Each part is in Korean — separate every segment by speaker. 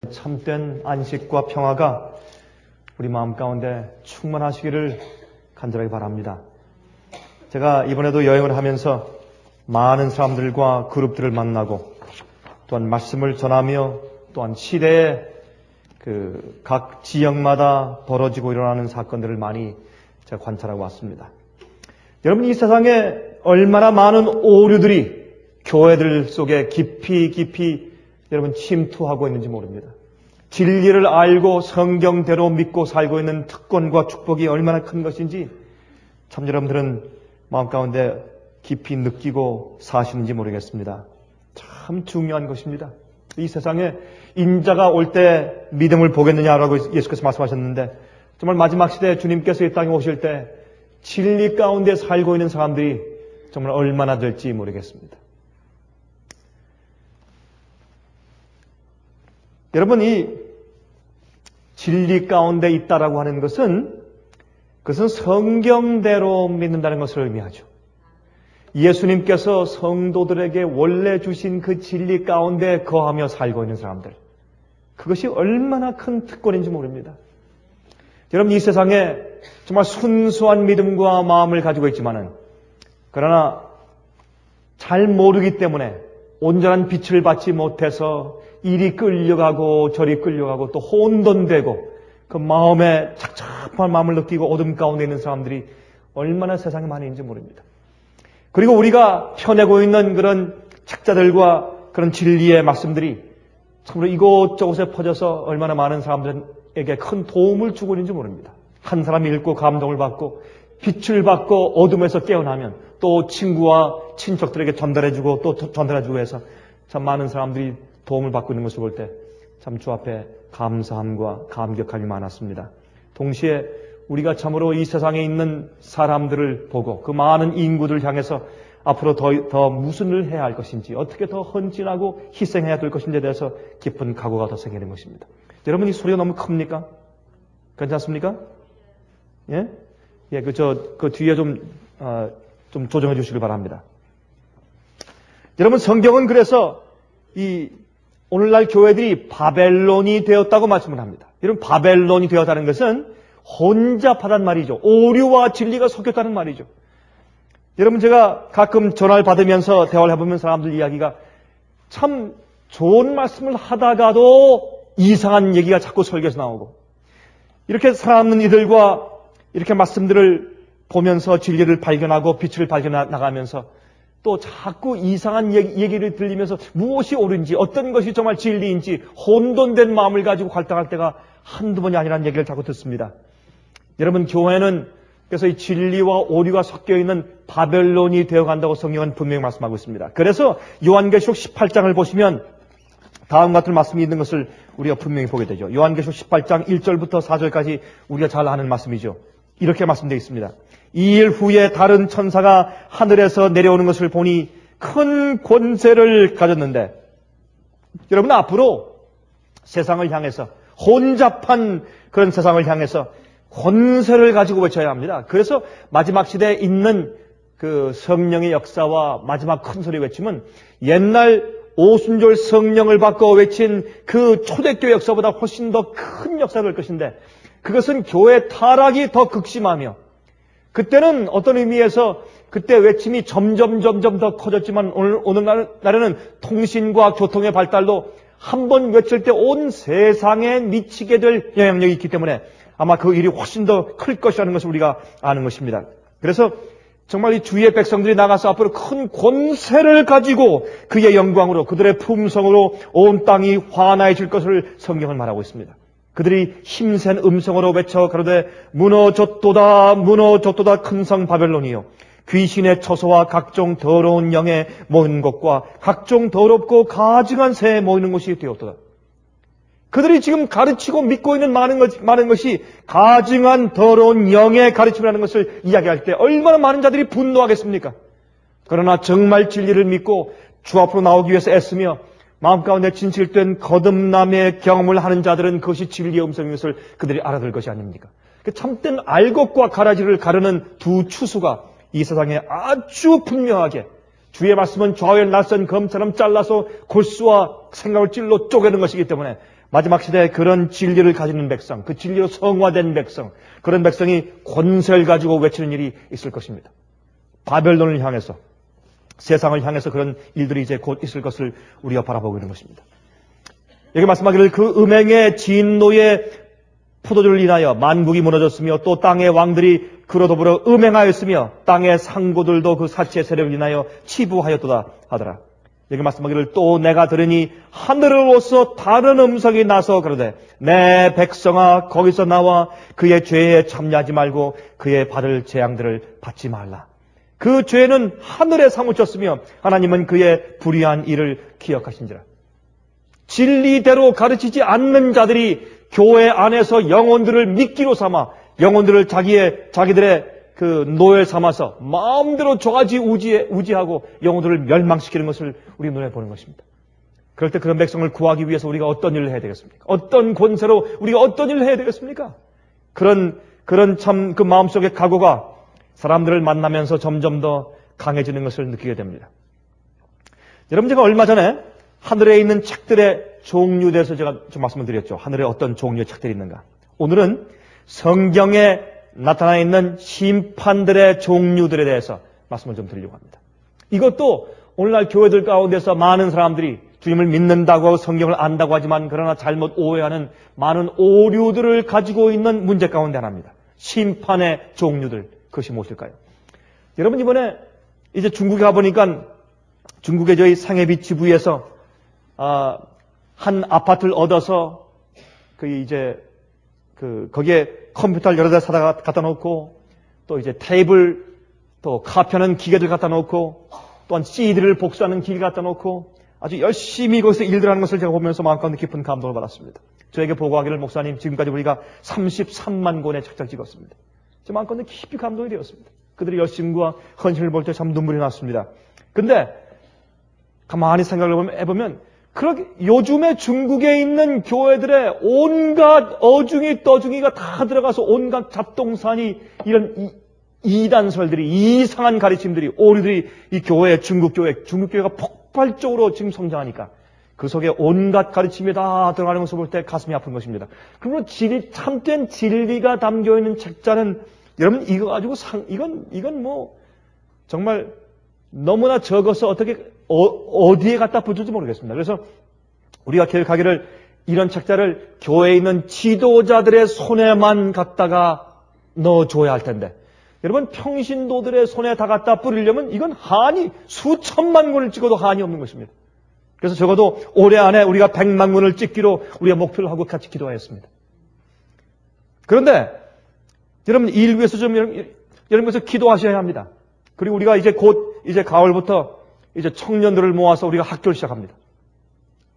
Speaker 1: 참된 안식과 평화가 우리 마음 가운데 충만하시기를 간절하게 바랍니다. 제가 이번에도 여행을 하면서 많은 사람들과 그룹들을 만나고 또한 말씀을 전하며 또한 시대의 각 지역마다 벌어지고 일어나는 사건들을 많이 제가 관찰하고 왔습니다. 여러분, 이 세상에 얼마나 많은 오류들이 교회들 속에 깊이 여러분 침투하고 있는지 모릅니다. 진리를 알고 성경대로 믿고 살고 있는 특권과 축복이 얼마나 큰 것인지 참 여러분들은 마음 가운데 깊이 느끼고 사시는지 모르겠습니다. 참 중요한 것입니다. 이 세상에 인자가 올 때 믿음을 보겠느냐라고 예수께서 말씀하셨는데, 정말 마지막 시대에 주님께서 이 땅에 오실 때 진리 가운데 살고 있는 사람들이 정말 얼마나 될지 모르겠습니다. 여러분, 이 진리 가운데 있다라고 하는 것은 그것은 성경대로 믿는다는 것을 의미하죠. 예수님께서 성도들에게 원래 주신 그 진리 가운데 거하며 살고 있는 사람들, 그것이 얼마나 큰 특권인지 모릅니다. 여러분, 이 세상에 정말 순수한 믿음과 마음을 가지고 있지만은, 그러나 잘 모르기 때문에 온전한 빛을 받지 못해서 이리 끌려가고 저리 끌려가고 또 혼돈되고 그 마음에 착잡한 마음을 느끼고 어둠 가운데 있는 사람들이 얼마나 세상에 많이 있는지 모릅니다. 그리고 우리가 펴내고 있는 그런 책자들과 그런 진리의 말씀들이 참으로 이곳저곳에 퍼져서 얼마나 많은 사람들에게 큰 도움을 주고 있는지 모릅니다. 한 사람이 읽고 감동을 받고 빛을 받고 어둠에서 깨어나면 또 친구와 친척들에게 전달해주고 또 전달해주고 해서 참 많은 사람들이 도움을 받고 있는 것을 볼 때 참 주 앞에 감사함과 감격함이 많았습니다. 동시에 우리가 참으로 이 세상에 있는 사람들을 보고 그 많은 인구들을 향해서 앞으로 더 무슨 일을 해야 할 것인지, 어떻게 더 헌신하고 희생해야 될 것인지에 대해서 깊은 각오가 더 생기는 것입니다. 여러분, 이 소리가 너무 큽니까? 괜찮습니까? 예? 예, 그 뒤에 좀 조정해 주시길 바랍니다. 여러분, 성경은 그래서 오늘날 교회들이 바벨론이 되었다고 말씀을 합니다. 여러분, 바벨론이 되었다는 것은 혼잡하단 말이죠. 오류와 진리가 섞였다는 말이죠. 여러분, 제가 가끔 전화를 받으면서 대화를 해보면 사람들 이야기가 참 좋은 말씀을 하다가도 이상한 얘기가 자꾸 설교에서 나오고, 이렇게 살아남는 이들과 이렇게 말씀들을 보면서 진리를 발견하고 빛을 발견해 나가면서 또 자꾸 이상한 얘기를 들리면서 무엇이 옳은지, 어떤 것이 정말 진리인지 혼돈된 마음을 가지고 갈등할 때가 한두 번이 아니라는 얘기를 자꾸 듣습니다. 여러분, 교회는 그래서 이 진리와 오류가 섞여 있는 바벨론이 되어간다고 성경은 분명히 말씀하고 있습니다. 그래서 요한계시록 18장을 보시면 다음 같은 말씀이 있는 것을 우리가 분명히 보게 되죠. 요한계시록 18장 1절부터 4절까지 우리가 잘 아는 말씀이죠. 이렇게 말씀되어 있습니다. 2일 후에 다른 천사가 하늘에서 내려오는 것을 보니 큰 권세를 가졌는데, 여러분, 앞으로 세상을 향해서, 혼잡한 그런 세상을 향해서 권세를 가지고 외쳐야 합니다. 그래서 마지막 시대에 있는 그 성령의 역사와 마지막 큰 소리 외치면 옛날 오순절 성령을 받고 외친 그 초대교회 역사보다 훨씬 더 큰 역사가 될 것인데, 그것은 교회 타락이 더 극심하며, 그때는 어떤 의미에서 그때 외침이 점점 더 커졌지만 오늘날에는 통신과 교통의 발달로 한 번 외칠 때 온 세상에 미치게 될 영향력이 있기 때문에 아마 그 일이 훨씬 더 클 것이라는 것을 우리가 아는 것입니다. 그래서 정말 이 주의 백성들이 나가서 앞으로 큰 권세를 가지고 그의 영광으로, 그들의 품성으로 온 땅이 환해질 것을 성경은 말하고 있습니다. 그들이 힘센 음성으로 외쳐 가로되 무너졌도다 무너졌도다 큰 성 바벨론이요, 귀신의 처소와 각종 더러운 영에 모이는 곳과 각종 더럽고 가증한 새에 모이는 곳이 되었도다. 그들이 지금 가르치고 믿고 있는 많은 것이 가증한 더러운 영의 가르침이라는 것을 이야기할 때 얼마나 많은 자들이 분노하겠습니까? 그러나 정말 진리를 믿고 주 앞으로 나오기 위해서 애쓰며 마음 가운데 진실된 거듭남의 경험을 하는 자들은 그것이 진리의 음성인 것을 그들이 알아들 것이 아닙니까? 참된 알것과 가라지를 가르는 두 추수가 이 세상에 아주 분명하게, 주의 말씀은 좌우의 낯선 검처럼 잘라서 골수와 생각을 찔러 쪼개는 것이기 때문에 마지막 시대에 그런 진리를 가지는 백성, 그 진리로 성화된 백성, 그런 백성이 권세를 가지고 외치는 일이 있을 것입니다. 바벨론을 향해서, 세상을 향해서 그런 일들이 이제 곧 있을 것을 우리가 바라보고 있는 것입니다. 여기 말씀하기를 그 음행의 진노의 포도주를 인하여 만국이 무너졌으며 또 땅의 왕들이 그로 더불어 음행하였으며 땅의 상고들도 그 사치의 세력을 인하여 치부하였도다 하더라. 여기 말씀하기를 또 내가 들으니 하늘로서 다른 음성이 나서 그러되 내 백성아 거기서 나와 그의 죄에 참여하지 말고 그의 받을 재앙들을 받지 말라. 그 죄는 하늘에 사무쳤으며 하나님은 그의 불의한 일을 기억하신지라. 진리대로 가르치지 않는 자들이 교회 안에서 영혼들을 미끼로 삼아 영혼들을 자기들의 그 노예 삼아서 마음대로 좌지우지하고 영혼들을 멸망시키는 것을 우리 눈에 보는 것입니다. 그럴 때 그런 백성을 구하기 위해서 우리가 어떤 일을 해야 되겠습니까? 어떤 권세로 우리가 어떤 일을 해야 되겠습니까? 그런 참 그 마음속의 각오가 사람들을 만나면서 점점 더 강해지는 것을 느끼게 됩니다. 여러분, 제가 얼마 전에 하늘에 있는 책들의 종류에 대해서 제가 좀 말씀을 드렸죠. 하늘에 어떤 종류의 책들이 있는가. 오늘은 성경에 나타나 있는 심판들의 종류들에 대해서 말씀을 좀 드리려고 합니다. 이것도 오늘날 교회들 가운데서 많은 사람들이 주님을 믿는다고 하고 성경을 안다고 하지만 그러나 잘못 오해하는 많은 오류들을 가지고 있는 문제 가운데 하나입니다. 심판의 종류들, 그것이 무엇일까요? 여러분, 이번에 이제 중국에 가보니까 중국의 저희 상해비 지부에서 한 아파트를 얻어서 거기에 컴퓨터를 여러 대 사다가 갖다 놓고 또 이제 테이블 또 카피하는 기계들 갖다 놓고 또한 CD를 복사하는 기계 갖다 놓고 아주 열심히 거기서 일들 하는 것을 제가 보면서 마음 가운데 깊은 감동을 받았습니다. 저에게 보고하기를 목사님 지금까지 우리가 33만 권의 책자를 찍었습니다. 제 마음 가운데 깊이 감동이 되었습니다. 그들의 열심과 헌신을 볼 때 참 눈물이 났습니다. 근데 가만히 생각을 해보면 그렇게 요즘에 중국에 있는 교회들의 온갖 어중이 떠중이가 다 들어가서 온갖 잡동사니 이런 이단설들이 이상한 가르침들이 오류들이 이 교회 중국교회가 폭발적으로 지금 성장하니까 그 속에 온갖 가르침이 다 들어가는 것을 볼 때 가슴이 아픈 것입니다. 그러므로 참된 진리가 담겨있는 책자는 여러분 이거 가지고 이건 뭐 정말 너무나 적어서 어디에 갖다 붙일지 모르겠습니다. 그래서 우리가 기억하기를 이런 책자를 교회에 있는 지도자들의 손에만 갖다가 넣어줘야 할 텐데 여러분 평신도들의 손에 다 갖다 뿌리려면 이건 수천만 권을 찍어도 한이 없는 것입니다. 그래서 적어도 올해 안에 우리가 100만 권을 찍기로 우리가 목표를 하고 같이 기도하였습니다. 그런데 여러분 이 일 위해서 여러분께서 기도하셔야 합니다. 그리고 우리가 이제 가을부터 이제 청년들을 모아서 우리가 학교를 시작합니다.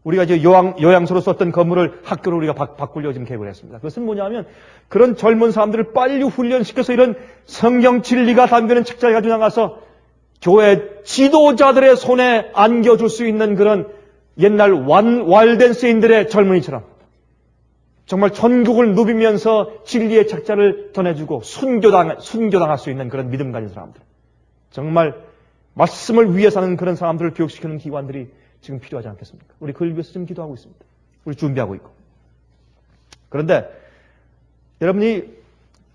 Speaker 1: 우리가 이제 요양소로 썼던 건물을 학교로 우리가 바꾸려고 지금 계획을 했습니다. 그것은 뭐냐면 그런 젊은 사람들을 빨리 훈련시켜서 이런 성경 진리가 담기는 책자를 가지고 나가서 교회 지도자들의 손에 안겨줄 수 있는 그런 옛날 왈덴스인들의 젊은이처럼 정말 전국을 누비면서 진리의 책자를 전해주고 순교당할 수 있는 그런 믿음 가진 사람들. 정말 말씀을 위해 사는 그런 사람들을 교육시키는 기관들이 지금 필요하지 않겠습니까? 우리 그걸 위해서 지금 기도하고 있습니다. 우리 준비하고 있고. 그런데 여러분이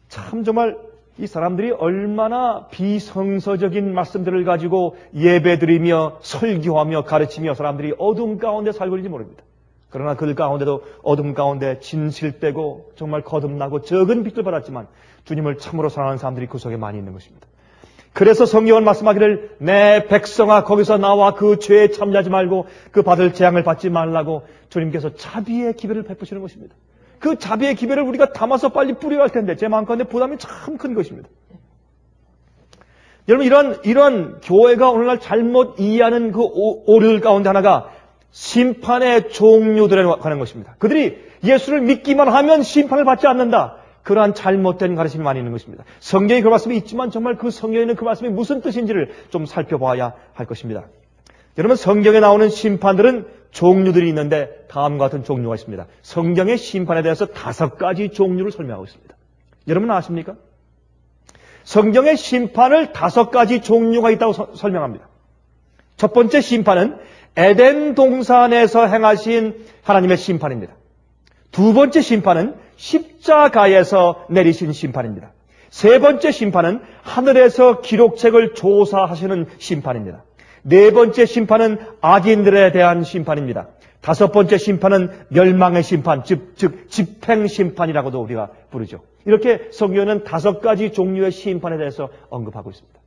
Speaker 1: 참 정말 이 사람들이 얼마나 비성서적인 말씀들을 가지고 예배드리며 설교하며 가르치며 사람들이 어둠 가운데 살고 있는지 모릅니다. 그러나 그 가운데도 어둠 가운데 진실되고 정말 거듭나고 적은 빛을 받았지만 주님을 참으로 사랑하는 사람들이 그 속에 많이 있는 것입니다. 그래서 성경은 말씀하기를 내 백성아 거기서 나와 그 죄에 참여하지 말고 그 받을 재앙을 받지 말라고 주님께서 자비의 기별을 베푸시는 것입니다. 그 자비의 기별을 우리가 담아서 빨리 뿌려야 할 텐데 제 마음 가운데 부담이 참 큰 것입니다. 여러분 이런 교회가 오늘날 잘못 이해하는 그 오류들 가운데 하나가 심판의 종류들에 관한 것입니다. 그들이 예수를 믿기만 하면 심판을 받지 않는다. 그러한 잘못된 가르침이 많이 있는 것입니다. 성경에 그 말씀이 있지만 정말 그 성경에 있는 그 말씀이 무슨 뜻인지를 좀 살펴봐야 할 것입니다. 여러분 성경에 나오는 심판들은 종류들이 있는데 다음과 같은 종류가 있습니다. 성경의 심판에 대해서 5가지 종류를 설명하고 있습니다. 여러분 아십니까? 성경의 심판을 5가지 종류가 있다고 설명합니다. 첫 번째 심판은 에덴 동산에서 행하신 하나님의 심판입니다. 두 번째 심판은 십자가에서 내리신 심판입니다. 세 번째 심판은 하늘에서 기록책을 조사하시는 심판입니다. 네 번째 심판은 악인들에 대한 심판입니다. 다섯 번째 심판은 멸망의 심판, 즉 집행심판이라고도 우리가 부르죠. 이렇게 성경은 다섯 가지 종류의 심판에 대해서 언급하고 있습니다.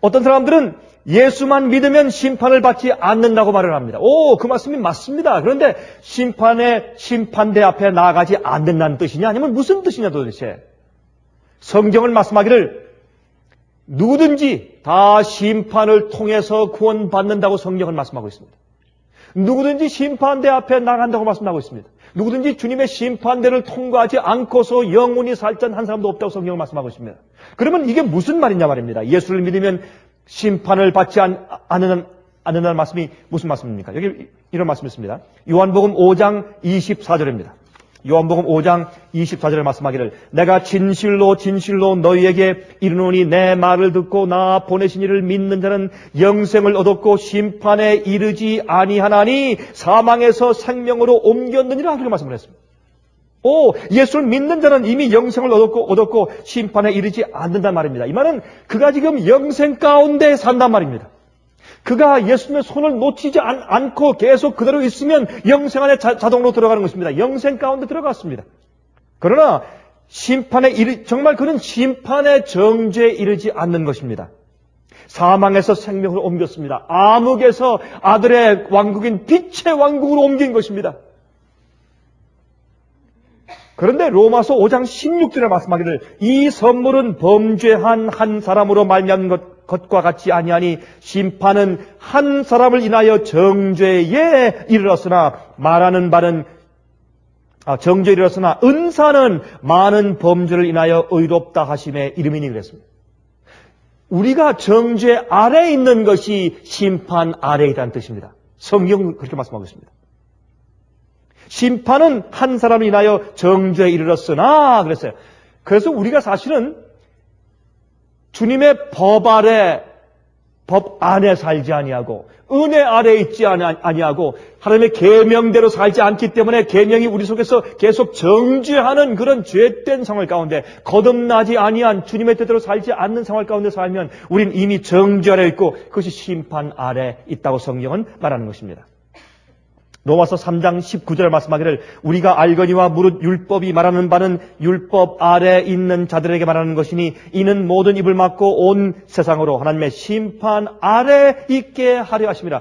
Speaker 1: 어떤 사람들은 예수만 믿으면 심판을 받지 않는다고 말을 합니다. 그 말씀이 맞습니다. 그런데 심판대 앞에 나아가지 않는다는 뜻이냐? 아니면 무슨 뜻이냐 도대체? 성경은 말씀하기를 누구든지 다 심판을 통해서 구원받는다고 성경은 말씀하고 있습니다. 누구든지 심판대 앞에 나간다고 말씀하고 있습니다. 누구든지 주님의 심판대를 통과하지 않고서 영원히 살 자는 한 사람도 없다고 성경은 말씀하고 있습니다. 그러면 이게 무슨 말이냐 말입니다. 예수를 믿으면 심판을 받지 않는다는 말씀이 무슨 말씀입니까? 여기 이런 말씀이 있습니다. 요한복음 5장 24절입니다. 요한복음 5장 24절에 말씀하기를 내가 진실로 진실로 너희에게 이르노니 내 말을 듣고 나 보내신 이를 믿는 자는 영생을 얻었고 심판에 이르지 아니하나니 사망에서 생명으로 옮겼느니라 그렇게 말씀을 했습니다. 예수를 믿는 자는 이미 영생을 얻었고 심판에 이르지 않는단 말입니다. 이 말은 그가 지금 영생 가운데 산단 말입니다. 그가 예수님의 손을 놓치지 않고 계속 그대로 있으면 영생 안에 자동으로 들어가는 것입니다. 영생 가운데 들어갔습니다. 그러나 정말 그는 심판의 정죄에 이르지 않는 것입니다. 사망에서 생명으로 옮겼습니다. 암흑에서 아들의 왕국인 빛의 왕국으로 옮긴 것입니다. 그런데 로마서 5장 16절에 말씀하기를 이 선물은 범죄한 한 사람으로 말미암은 것과 같지 아니하니 심판은 한 사람을 인하여 정죄에 이르렀으나 정죄에 이르렀으나 은사는 많은 범죄를 인하여 의롭다 하심에 이름이니 그랬습니다. 우리가 정죄 아래에 있는 것이 심판 아래에 있다는 뜻입니다. 성경은 그렇게 말씀하고 있습니다. 심판은 한 사람을 인하여 정죄에 이르렀으나 그랬어요. 그래서 우리가 사실은 주님의 법 안에 살지 아니하고 은혜 아래에 있지 아니하고 하나님의 계명대로 살지 않기 때문에 계명이 우리 속에서 계속 정죄하는 그런 죄된 생활 가운데 거듭나지 아니한 주님의 뜻대로 살지 않는 생활 가운데 살면 우린 이미 정죄 아래에 있고 그것이 심판 아래에 있다고 성경은 말하는 것입니다. 로마서 3장 19절에 말씀하기를 우리가 알거니와 무릇 율법이 말하는 바는 율법 아래 있는 자들에게 말하는 것이니 이는 모든 입을 막고 온 세상으로 하나님의 심판 아래 있게 하려 하심이라.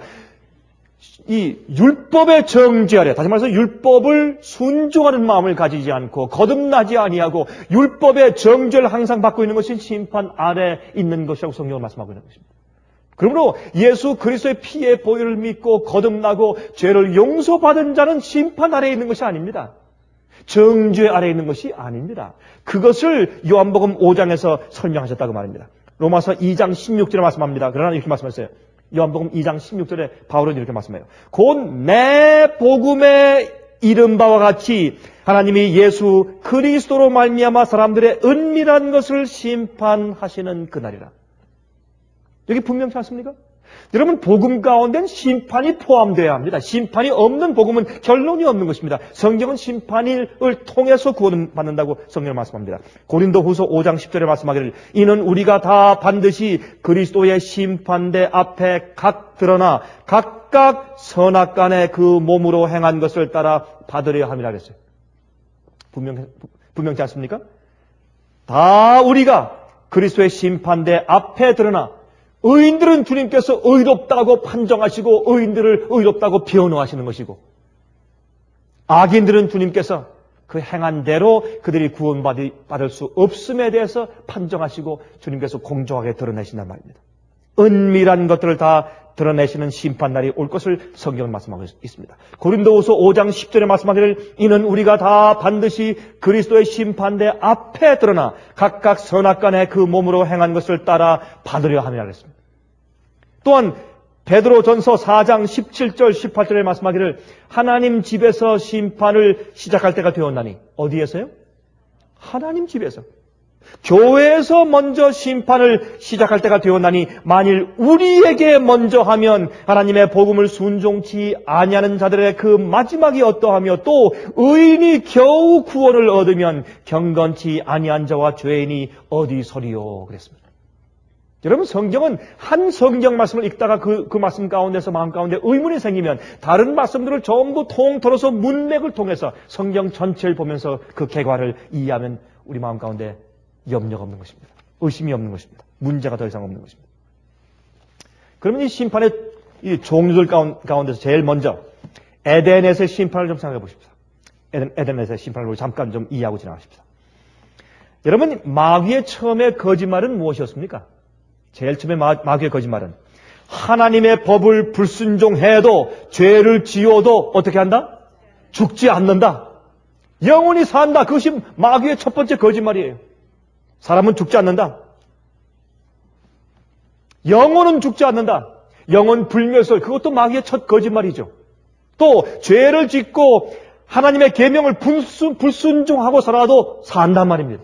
Speaker 1: 이 율법의 정죄 아래, 다시 말해서 율법을 순종하는 마음을 가지지 않고 거듭나지 아니하고 율법의 정죄를 항상 받고 있는 것이 심판 아래 있는 것이라고 성경은 말씀하고 있는 것입니다. 그러므로 예수 그리스도의 피의 보혈을 믿고 거듭나고 죄를 용서받은 자는 심판 아래에 있는 것이 아닙니다. 정죄 아래에 있는 것이 아닙니다. 그것을 요한복음 5장에서 설명하셨다고 말입니다. 로마서 2장 16절에 말씀합니다. 그러나 이렇게 말씀하셨어요. 요한복음 2장 16절에 바울은 이렇게 말씀해요. 곧 내 복음에 이른 바와 같이 하나님이 예수 그리스도로 말미암아 사람들의 은밀한 것을 심판하시는 그날이라. 여기 분명치 않습니까? 여러분, 복음 가운데는 심판이 포함되어야 합니다. 심판이 없는 복음은 결론이 없는 것입니다. 성경은 심판을 통해서 구원받는다고 성경을 말씀합니다. 고린도후서 5장 10절에 말씀하기를 이는 우리가 다 반드시 그리스도의 심판대 앞에 각 드러나 각각 선악간에 그 몸으로 행한 것을 따라 받으려 함이라 그랬어요. 분명치 않습니까? 다 우리가 그리스도의 심판대 앞에 드러나 의인들은 주님께서 의롭다고 판정하시고 의인들을 의롭다고 변호하시는 것이고 악인들은 주님께서 그 행한 대로 그들이 구원받을 수 없음에 대해서 판정하시고 주님께서 공정하게 드러내신단 말입니다. 은밀한 것들을 다 드러내시는 심판날이 올 것을 성경은 말씀하고 있습니다. 고린도후서 5장 10절에 말씀하기를 이는 우리가 다 반드시 그리스도의 심판대 앞에 드러나 각각 선악간에 그 몸으로 행한 것을 따라 받으려 함이라 그랬습니다. 또한 베드로전서 4장 17절 18절에 말씀하기를 하나님 집에서 심판을 시작할 때가 되었나니 어디에서요? 하나님 집에서. 교회에서 먼저 심판을 시작할 때가 되었나니 만일 우리에게 먼저 하면 하나님의 복음을 순종치 아니하는 자들의 그 마지막이 어떠하며 또 의인이 겨우 구원을 얻으면 경건치 아니한 자와 죄인이 어디 서리요 그랬습니다. 여러분, 성경은 한 성경 말씀을 읽다가 그 말씀 가운데서 마음 가운데 의문이 생기면 다른 말씀들을 전부 통틀어서 문맥을 통해서 성경 전체를 보면서 그 결과를 이해하면 우리 마음 가운데 염려가 없는 것입니다. 의심이 없는 것입니다. 문제가 더 이상 없는 것입니다. 그러면 이 심판의 이 종류들 가운데서 제일 먼저 에덴에서의 심판을 좀 생각해 보십시오. 에덴에서의 심판을 잠깐 좀 이해하고 지나가십시오. 여러분, 마귀의 처음의 거짓말은 무엇이었습니까? 제일 처음에 마귀의 거짓말은 하나님의 법을 불순종해도 죄를 지어도 어떻게 한다? 죽지 않는다. 영원히 산다. 그것이 마귀의 첫 번째 거짓말이에요. 사람은 죽지 않는다. 영혼은 죽지 않는다. 영혼 불멸설, 그것도 마귀의 첫 거짓말이죠. 또 죄를 짓고 하나님의 계명을 불순종하고 살아도 산단 말입니다.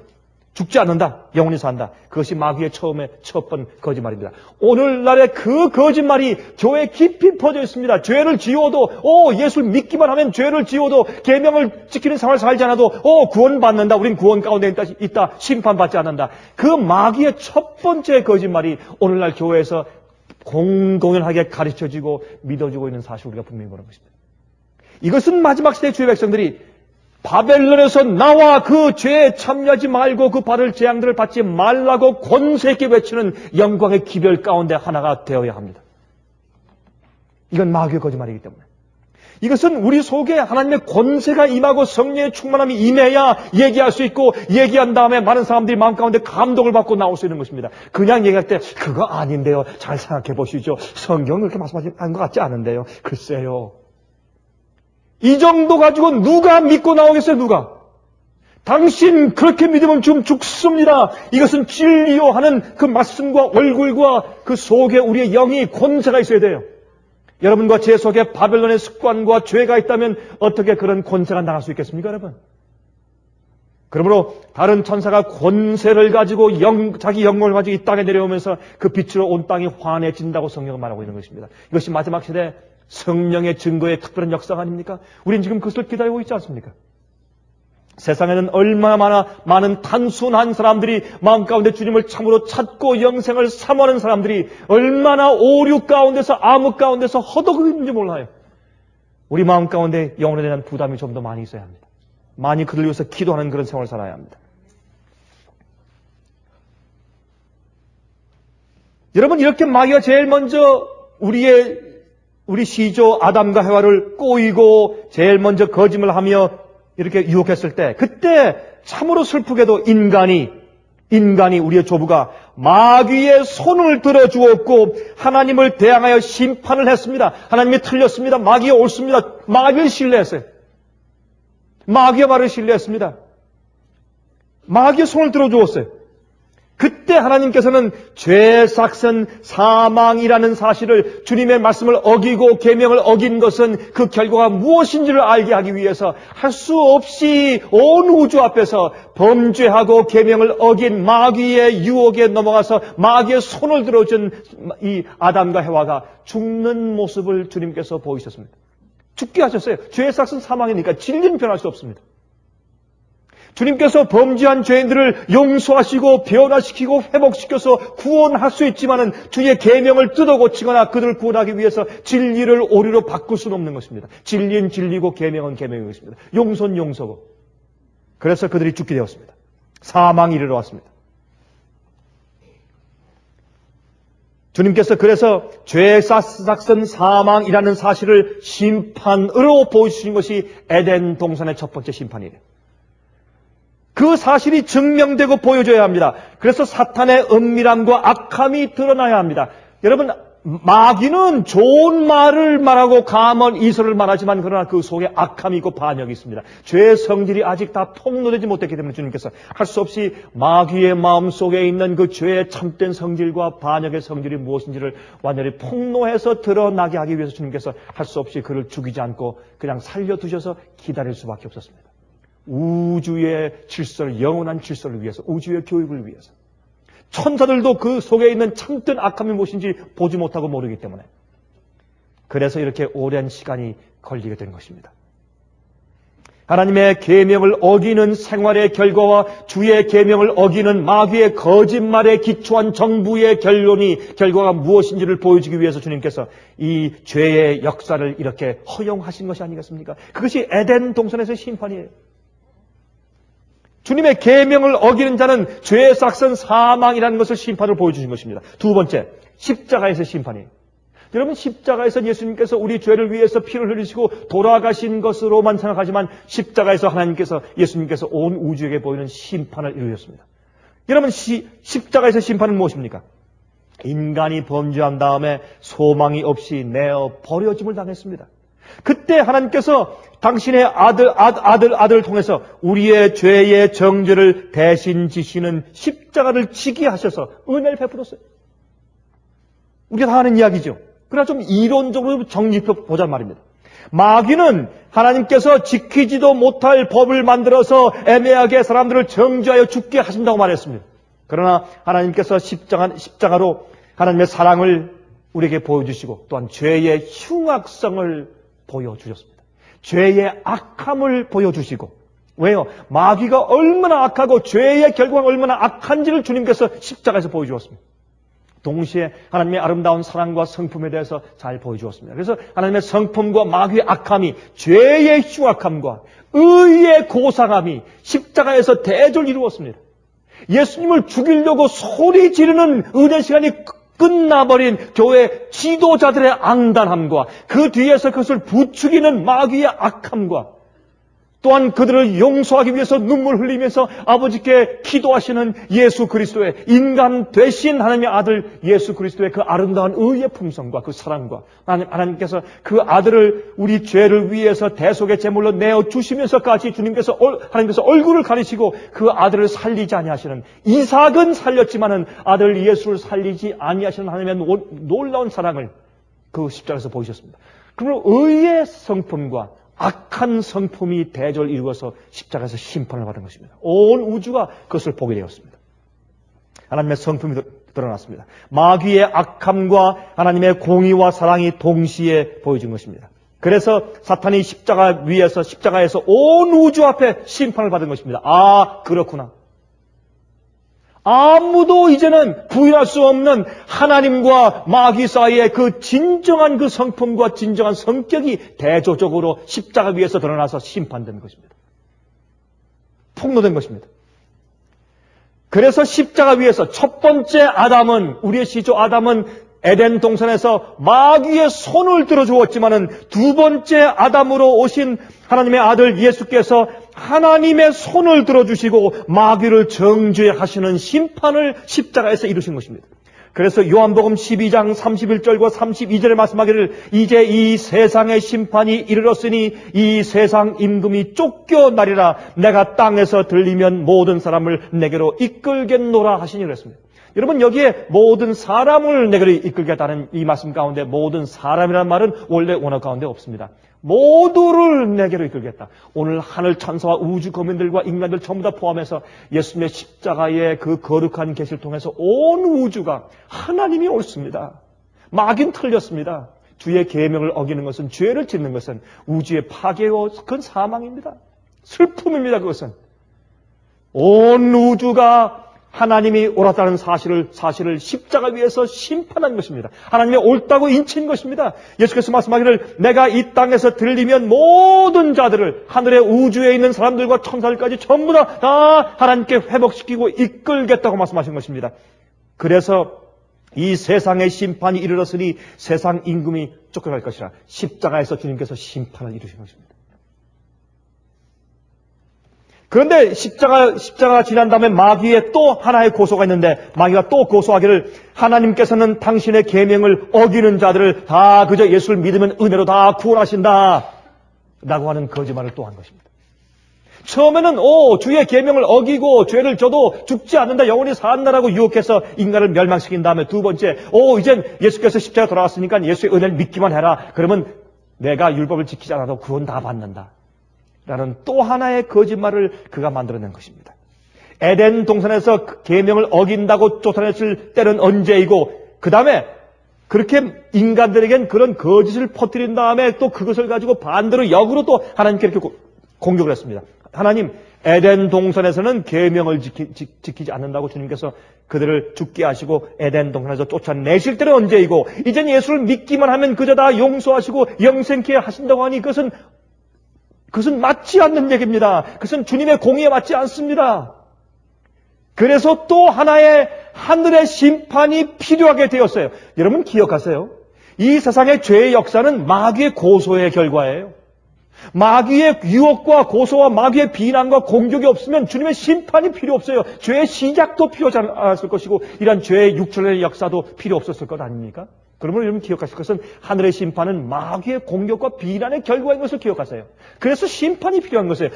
Speaker 1: 죽지 않는다. 영원히 산다. 그것이 마귀의 처음에 첫 번 거짓말입니다. 오늘날의 그 거짓말이 교회에 깊이 퍼져 있습니다. 죄를 지어도 예수를 믿기만 하면 죄를 지어도 계명을 지키는 생활을 살지 않아도 구원받는다. 우린 구원 가운데 있다. 심판받지 않는다. 그 마귀의 첫 번째 거짓말이 오늘날 교회에서 공공연하게 가르쳐지고 믿어지고 있는 사실을 우리가 분명히 보는 것입니다. 이것은 마지막 시대 주의 백성들이 바벨론에서 나와 그 죄에 참여하지 말고 그 받을 재앙들을 받지 말라고 권세 있게 외치는 영광의 기별 가운데 하나가 되어야 합니다. 이건 마귀의 거짓말이기 때문에. 이것은 우리 속에 하나님의 권세가 임하고 성령의 충만함이 임해야 얘기할 수 있고, 얘기한 다음에 많은 사람들이 마음 가운데 감동을 받고 나올 수 있는 것입니다. 그냥 얘기할 때 그거 아닌데요. 잘 생각해 보시죠. 성경은 그렇게 말씀하신 것 같지 않은데요. 글쎄요. 이 정도 가지고 누가 믿고 나오겠어요? 누가? 당신 그렇게 믿으면 좀 죽습니다. 이것은 진리요 하는 그 말씀과 얼굴과 그 속에 우리의 영이 권세가 있어야 돼요. 여러분과 제 속에 바벨론의 습관과 죄가 있다면 어떻게 그런 권세가 나갈 수 있겠습니까, 여러분? 그러므로 다른 천사가 권세를 가지고 자기 영광을 가지고 이 땅에 내려오면서 그 빛으로 온 땅이 환해진다고 성경은 말하고 있는 것입니다. 이것이 마지막 시대 성령의 증거의 특별한 역사가 아닙니까? 우린 지금 그것을 기다리고 있지 않습니까? 세상에는 얼마나 많은 단순한 사람들이 마음 가운데 주님을 참으로 찾고 영생을 사모하는 사람들이 얼마나 오류 가운데서 암흑 가운데서 허덕이고 있는지 몰라요. 우리 마음 가운데 영혼에 대한 부담이 좀 더 많이 있어야 합니다. 많이 그들 위해서 기도하는 그런 생활을 살아야 합니다. 여러분, 이렇게 마귀가 제일 먼저 우리 시조 아담과 해와를 꼬이고 제일 먼저 거짓말을 하며 이렇게 유혹했을 때, 그때 참으로 슬프게도 인간이 우리의 조부가 마귀의 손을 들어주었고 하나님을 대항하여 심판을 했습니다. 하나님이 틀렸습니다. 마귀가 옳습니다. 마귀를 신뢰했어요. 마귀의 말을 신뢰했습니다. 마귀의 손을 들어주었어요. 그때 하나님께서는 죄 삭은 사망이라는 사실을, 주님의 말씀을 어기고 계명을 어긴 것은 그 결과가 무엇인지를 알게 하기 위해서 할 수 없이 온 우주 앞에서 범죄하고 계명을 어긴 마귀의 유혹에 넘어가서 마귀의 손을 들어준 이 아담과 해와가 죽는 모습을 주님께서 보이셨습니다. 죽게 하셨어요. 죄 삭은 사망이니까 진리는 변할 수 없습니다. 주님께서 범죄한 죄인들을 용서하시고 변화시키고 회복시켜서 구원할 수 있지만은 주의 계명을 뜯어고치거나 그들을 구원하기 위해서 진리를 오류로 바꿀 수는 없는 것입니다. 진리는 진리고 계명은 계명인 것입니다. 용서는 용서고. 그래서 그들이 죽게 되었습니다. 사망이 이르러 왔습니다. 주님께서 그래서 죄 삭은 사망이라는 사실을 심판으로 보여주신 것이 에덴 동산의 첫 번째 심판이에요. 그 사실이 증명되고 보여져야 합니다. 그래서 사탄의 은밀함과 악함이 드러나야 합니다. 여러분, 마귀는 좋은 말을 말하고 감언 이설을 말하지만 그러나 그 속에 악함이 있고 반역이 있습니다. 죄의 성질이 아직 다 폭로되지 못했기 때문에 주님께서 할 수 없이 마귀의 마음 속에 있는 그 죄의 참된 성질과 반역의 성질이 무엇인지를 완전히 폭로해서 드러나게 하기 위해서 주님께서 할 수 없이 그를 죽이지 않고 그냥 살려두셔서 기다릴 수밖에 없었습니다. 우주의 질서를, 영원한 질서를 위해서, 우주의 교육을 위해서. 천사들도 그 속에 있는 참된 악함이 무엇인지 보지 못하고 모르기 때문에. 그래서 이렇게 오랜 시간이 걸리게 된 것입니다. 하나님의 계명을 어기는 생활의 결과와 주의 계명을 어기는 마귀의 거짓말에 기초한 정부의 결과가 무엇인지를 보여주기 위해서 주님께서 이 죄의 역사를 이렇게 허용하신 것이 아니겠습니까? 그것이 에덴 동산에서의 심판이에요. 주님의 계명을 어기는 자는 죄의 삭선 사망이라는 것을 심판을 보여주신 것입니다. 두 번째, 십자가에서의 심판이에요. 여러분, 십자가에서 예수님께서 우리 죄를 위해서 피를 흘리시고 돌아가신 것으로만 생각하지만 십자가에서 하나님께서, 예수님께서 온 우주에게 보이는 심판을 이루셨습니다. 여러분, 십자가에서 심판은 무엇입니까? 인간이 범죄한 다음에 소망이 없이 내어 버려짐을 당했습니다. 그때 하나님께서 당신의 아들을 통해서 우리의 죄의 정죄를 대신 지시는 십자가를 지게 하셔서 은혜를 베풀었어요. 우리가 다 아는 이야기죠. 그러나 좀 이론적으로 정립해 보자 말입니다. 마귀는 하나님께서 지키지도 못할 법을 만들어서 애매하게 사람들을 정죄하여 죽게 하신다고 말했습니다. 그러나 하나님께서 십자가로 하나님의 사랑을 우리에게 보여주시고 또한 죄의 흉악성을 보여주셨습니다. 죄의 악함을 보여주시고, 왜요? 마귀가 얼마나 악하고 죄의 결과가 얼마나 악한지를 주님께서 십자가에서 보여주었습니다. 동시에 하나님의 아름다운 사랑과 성품에 대해서 잘 보여주었습니다. 그래서 하나님의 성품과 마귀의 악함이, 죄의 흉악함과 의의 고상함이 십자가에서 대조를 이루었습니다. 예수님을 죽이려고 소리 지르는 은혜 시간이 끝나버린 교회 지도자들의 앙단함과 그 뒤에서 그것을 부추기는 마귀의 악함과 또한 그들을 용서하기 위해서 눈물 흘리면서 아버지께 기도하시는 예수 그리스도의, 인간 되신 하나님의 아들 예수 그리스도의 그 아름다운 의의 품성과 그 사랑과 하나님께서 그 아들을 우리 죄를 위해서 대속의 제물로 내어주시면서까지 하나님께서 얼굴을 가리시고 그 아들을 살리지 아니하시는, 이삭은 살렸지만은 아들 예수를 살리지 아니하시는 하나님의 놀라운 사랑을 그 십자가에서 보이셨습니다. 그러므로 의의 성품과 악한 성품이 대조를 이루어서 십자가에서 심판을 받은 것입니다. 온 우주가 그것을 보게 되었습니다. 하나님의 성품이 드러났습니다. 마귀의 악함과 하나님의 공의와 사랑이 동시에 보여준 것입니다. 그래서 사탄이 십자가에서 온 우주 앞에 심판을 받은 것입니다. 아, 그렇구나. 아무도 이제는 부인할 수 없는 하나님과 마귀 사이의 그 진정한 그 성품과 진정한 성격이 대조적으로 십자가 위에서 드러나서 심판된 것입니다. 폭로된 것입니다. 그래서 십자가 위에서 첫 번째 아담은, 우리의 시조 아담은 에덴 동산에서 마귀의 손을 들어주었지만은 두 번째 아담으로 오신 하나님의 아들 예수께서 하나님의 손을 들어주시고 마귀를 정죄하시는 심판을 십자가에서 이루신 것입니다. 그래서 요한복음 12장 31절과 32절에 말씀하기를, 이제 이 세상의 심판이 이르렀으니 이 세상 임금이 쫓겨나리라. 내가 땅에서 들리면 모든 사람을 내게로 이끌겠노라 하시니 그랬습니다. 여러분, 여기에 모든 사람을 내게로 이끌겠다는 이 말씀 가운데 모든 사람이라는 말은 원래 원어 가운데 없습니다. 모두를 내게로 이끌겠다. 오늘 하늘 천사와 우주 거민들과 인간들 전부 다 포함해서 예수님의 십자가의 그 거룩한 계시를 통해서 온 우주가 하나님이 옳습니다. 마귀는 틀렸습니다. 주의 계명을 어기는 것은, 죄를 짓는 것은 우주의 파괴와 큰 사망입니다. 슬픔입니다. 그것은 온 우주가 하나님이 옳았다는 사실을 십자가 위에서 심판한 것입니다. 하나님이 옳다고 인친 것입니다. 예수께서 말씀하기를, 내가 이 땅에서 들리면 모든 자들을, 하늘의 우주에 있는 사람들과 천사들까지 전부 다 하나님께 회복시키고 이끌겠다고 말씀하신 것입니다. 그래서 이 세상의 심판이 이르렀으니 세상 임금이 쫓겨날 것이라. 십자가에서 주님께서 심판을 이루신 것입니다. 그런데 십자가 지난 다음에 마귀의 또 하나의 고소가 있는데, 마귀가 또 고소하기를, 하나님께서는 당신의 계명을 어기는 자들을 다 그저 예수를 믿으면 은혜로 다 구원하신다 라고 하는 거짓말을 또 한 것입니다. 처음에는 주의 계명을 어기고 죄를 져도 죽지 않는다, 영원히 산다라고 유혹해서 인간을 멸망시킨 다음에, 두 번째, 이젠 예수께서 십자가 돌아왔으니까 예수의 은혜를 믿기만 해라. 그러면 내가 율법을 지키지 않아도 구원 다 받는다. 라는 또 하나의 거짓말을 그가 만들어낸 것입니다. 에덴 동산에서 계명을 어긴다고 쫓아냈을 때는 언제이고, 그 다음에 그렇게 인간들에겐 그런 거짓을 퍼뜨린 다음에 또 그것을 가지고 반대로 역으로 또 하나님께 이렇게 공격을 했습니다. 하나님, 에덴 동산에서는 계명을 지키지 않는다고 주님께서 그들을 죽게 하시고 에덴 동산에서 쫓아내실 때는 언제이고, 이젠 예수를 믿기만 하면 그저 다 용서하시고 영생케 하신다고 하니 그것은 맞지 않는 얘기입니다. 그것은 주님의 공의에 맞지 않습니다. 그래서 또 하나의 하늘의 심판이 필요하게 되었어요. 여러분 기억하세요? 이 세상의 죄의 역사는 마귀의 고소의 결과예요. 마귀의 유혹과 고소와 마귀의 비난과 공격이 없으면 주님의 심판이 필요 없어요. 죄의 시작도 필요하지 않았을 것이고 이러한 죄의 육천의 역사도 필요 없었을 것 아닙니까? 그러면 여러분 기억하실 것은 하늘의 심판은 마귀의 공격과 비난의 결과인 것을 기억하세요. 그래서 심판이 필요한 것이에요.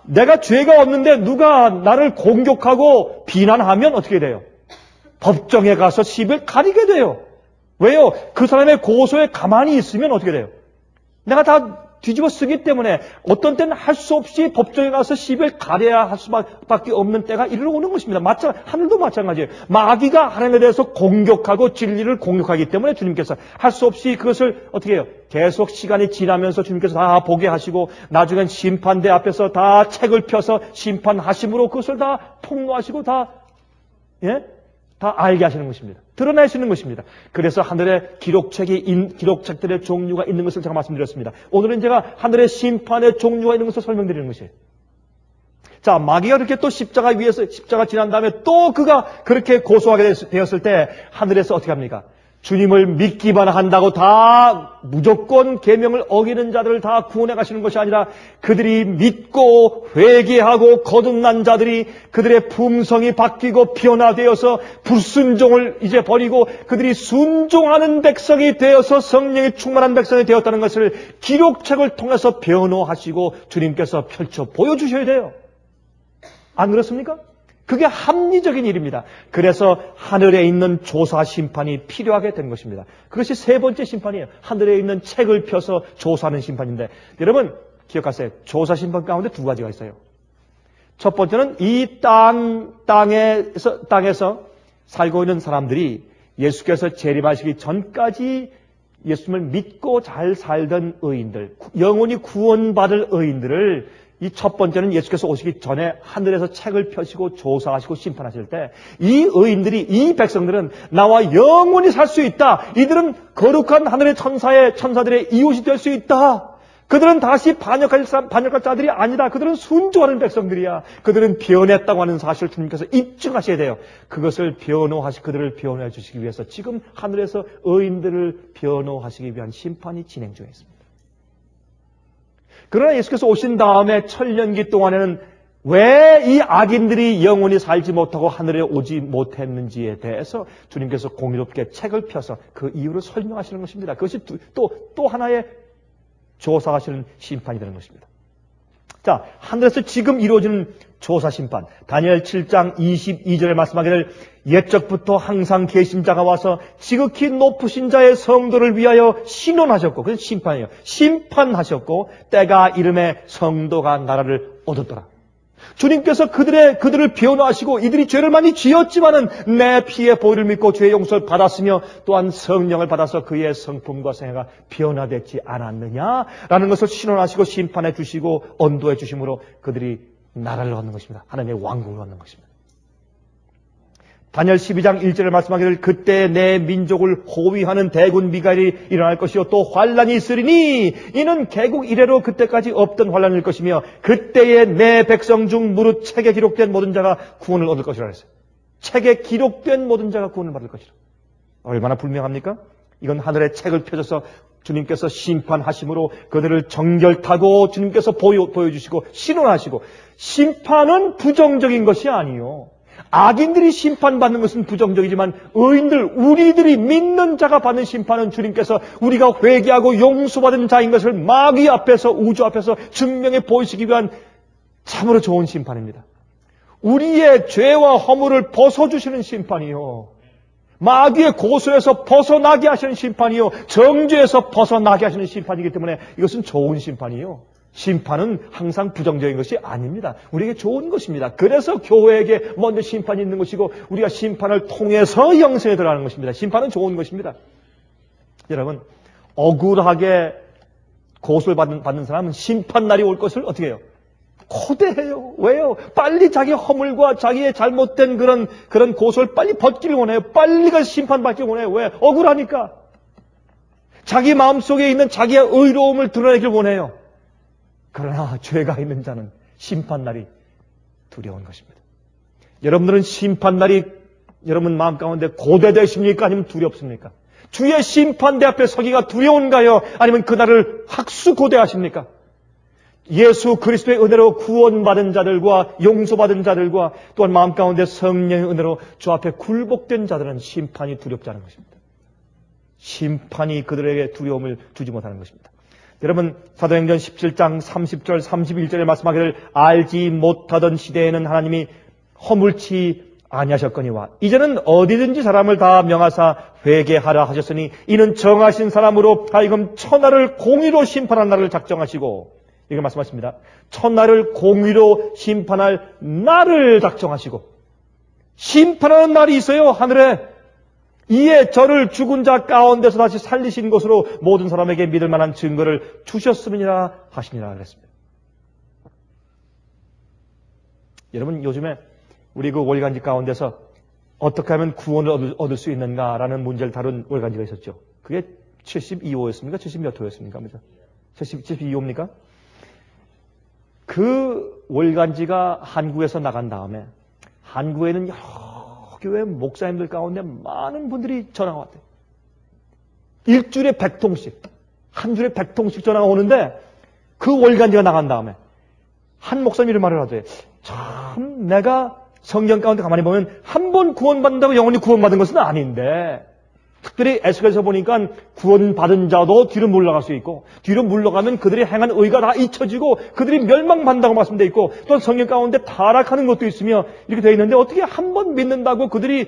Speaker 1: 내가 죄가 없는데 누가 나를 공격하고 비난하면 어떻게 돼요? 법정에 가서 시비를 가리게 돼요. 왜요? 그 사람의 고소에 가만히 있으면 어떻게 돼요? 내가 다 뒤집어 쓰기 때문에 어떤 때는 할 수 없이 법정에 가서 시비를 가려야 할 수밖에 없는 때가 이르러 오는 것입니다. 하늘도 마찬가지예요. 마귀가 하나님에 대해서 공격하고 진리를 공격하기 때문에 주님께서 할 수 없이 그것을 어떻게 해요? 계속 시간이 지나면서 주님께서 다 보게 하시고 나중엔 심판대 앞에서 다 책을 펴서 심판하심으로 그것을 다 폭로하시고 다 알게 하시는 것입니다. 드러내시는 것입니다. 그래서 하늘의 기록책들의 종류가 있는 것을 제가 말씀드렸습니다. 오늘은 제가 하늘의 심판의 종류가 있는 것을 설명드리는 것이에요. 자, 마귀가 그렇게 또 십자가 지난 다음에 또 그가 그렇게 고소하게 되었을 때 하늘에서 어떻게 합니까? 주님을 믿기만 한다고 다 무조건 계명을 어기는 자들을 다 구원해 가시는 것이 아니라 그들이 믿고 회개하고 거듭난 자들이 그들의 품성이 바뀌고 변화되어서 불순종을 이제 버리고 그들이 순종하는 백성이 되어서 성령이 충만한 백성이 되었다는 것을 기록책을 통해서 변호하시고 주님께서 펼쳐 보여주셔야 돼요. 안 그렇습니까? 그게 합리적인 일입니다. 그래서 하늘에 있는 조사 심판이 필요하게 된 것입니다. 그것이 세 번째 심판이에요. 하늘에 있는 책을 펴서 조사하는 심판인데 여러분 기억하세요. 조사 심판 가운데 두 가지가 있어요. 첫 번째는 이 땅에서 살고 있는 사람들이 예수께서 재림하시기 전까지 예수님을 믿고 잘 살던 의인들, 영원히 구원받을 의인들을 이 첫 번째는 예수께서 오시기 전에 하늘에서 책을 펴시고 조사하시고 심판하실 때 이 의인들이, 이 백성들은 나와 영원히 살 수 있다. 이들은 거룩한 하늘의 천사들의 이웃이 될 수 있다. 그들은 다시 반역할 자들이 아니다. 그들은 순종하는 백성들이야. 그들은 변했다고 하는 사실을 주님께서 입증하셔야 돼요. 그것을 그들을 변호해 주시기 위해서 지금 하늘에서 의인들을 변호하시기 위한 심판이 진행 중에 있습니다. 그러나 예수께서 오신 다음에 천년기 동안에는 왜 이 악인들이 영원히 살지 못하고 하늘에 오지 못했는지에 대해서 주님께서 공의롭게 책을 펴서 그 이유를 설명하시는 것입니다. 그것이 또 하나의 조사하시는 심판이 되는 것입니다. 자, 하늘에서 지금 이루어지는 조사 심판. 다니엘 7장 22절에 말씀하기를 옛적부터 항상 계신 자가 와서 지극히 높으신 자의 성도를 위하여 신원하셨고, 그래서 심판이에요. 심판하셨고 때가 이름에 성도가 나라를 얻었더라. 주님께서 그들을 변호하시고 이들이 죄를 많이 지었지만은 내 피의 보혈을 믿고 죄의 용서를 받았으며 또한 성령을 받아서 그의 성품과 생애가 변화되지 않았느냐라는 것을 신원하시고 심판해 주시고 언도해 주심으로 그들이 나라를 얻는 것입니다. 하나님의 왕국을 얻는 것입니다. 다니엘 12장 1절에 말씀하기를 그때 내 민족을 호위하는 대군 미가엘이 일어날 것이요 또 환란이 있으리니 이는 개국 이래로 그때까지 없던 환란일 것이며 그때에 내 백성 중 무릇 책에 기록된 모든 자가 구원을 얻을 것이라 했어요. 책에 기록된 모든 자가 구원을 받을 것이라. 얼마나 분명합니까? 이건 하늘의 책을 펴줘서 주님께서 심판하심으로 그들을 정결타고 주님께서 보여주시고 신원하시고 심판은 부정적인 것이 아니요. 악인들이 심판받는 것은 부정적이지만 의인들, 우리들이 믿는 자가 받는 심판은 주님께서 우리가 회개하고 용서받은 자인 것을 마귀 앞에서 우주 앞에서 증명해 보이시기 위한 참으로 좋은 심판입니다. 우리의 죄와 허물을 벗어주시는 심판이요. 마귀의 고소에서 벗어나게 하시는 심판이요. 정죄에서 벗어나게 하시는 심판이기 때문에 이것은 좋은 심판이요. 심판은 항상 부정적인 것이 아닙니다. 우리에게 좋은 것입니다. 그래서 교회에게 먼저 심판이 있는 것이고 우리가 심판을 통해서 영생에 들어가는 것입니다. 심판은 좋은 것입니다. 여러분, 억울하게 고소를 받는 사람은 심판날이 올 것을 어떻게 해요? 고대해요. 왜요? 빨리 자기 허물과 자기의 잘못된 그런 고소를 빨리 벗기를 원해요. 빨리 가서 심판받기를 원해요. 왜? 억울하니까. 자기 마음속에 있는 자기의 의로움을 드러내길 원해요. 그러나 죄가 있는 자는 심판날이 두려운 것입니다. 여러분들은 심판날이 여러분 마음 가운데 고대되십니까? 아니면 두렵습니까? 주의 심판대 앞에 서기가 두려운가요? 아니면 그날을 학수고대하십니까? 예수 그리스도의 은혜로 구원받은 자들과 용서받은 자들과 또한 마음 가운데 성령의 은혜로 주 앞에 굴복된 자들은 심판이 두렵지 않은 것입니다. 심판이 그들에게 두려움을 주지 못하는 것입니다. 여러분, 사도행전 17장 30절 31절에 말씀하기를 알지 못하던 시대에는 하나님이 허물치 아니하셨거니와 이제는 어디든지 사람을 다 명하사 회개하라 하셨으니 이는 정하신 사람으로 하여금 천하를 공의로 심판한 날을 작정하시고, 이렇게 말씀하십니다. 천하를 공의로 심판할 날을 작정하시고, 심판하는 날이 있어요, 하늘에. 이에 저를 죽은 자 가운데서 다시 살리신 것으로 모든 사람에게 믿을 만한 증거를 주셨음이니라 하시니라 그랬습니다. 여러분, 요즘에 우리 그 월간지 가운데서 어떻게 하면 구원을 얻을 수 있는가라는 문제를 다룬 월간지가 있었죠. 그게 72호였습니까? 70 몇 호였습니까? 72호입니까? 그 월간지가 한국에서 나간 다음에 한국에는 여러 교회 목사님들 가운데 많은 분들이 전화가 왔대요. 일주일에 100통씩, 한 주에 100통씩 전화가 오는데 그 월간지가 나간 다음에 한 목사님이 이런 말을 하더래요. 참 내가 성경 가운데 가만히 보면 한 번 구원받는다고 영원히 구원받은 것은 아닌데, 특별히 에스겔에서 보니까 구원받은 자도 뒤로 물러갈 수 있고, 뒤로 물러가면 그들이 행한 의가 다 잊혀지고 그들이 멸망받는다고 말씀되어 있고, 또 성경 가운데 타락하는 것도 있으며 이렇게 되어 있는데 어떻게 한 번 믿는다고 그들이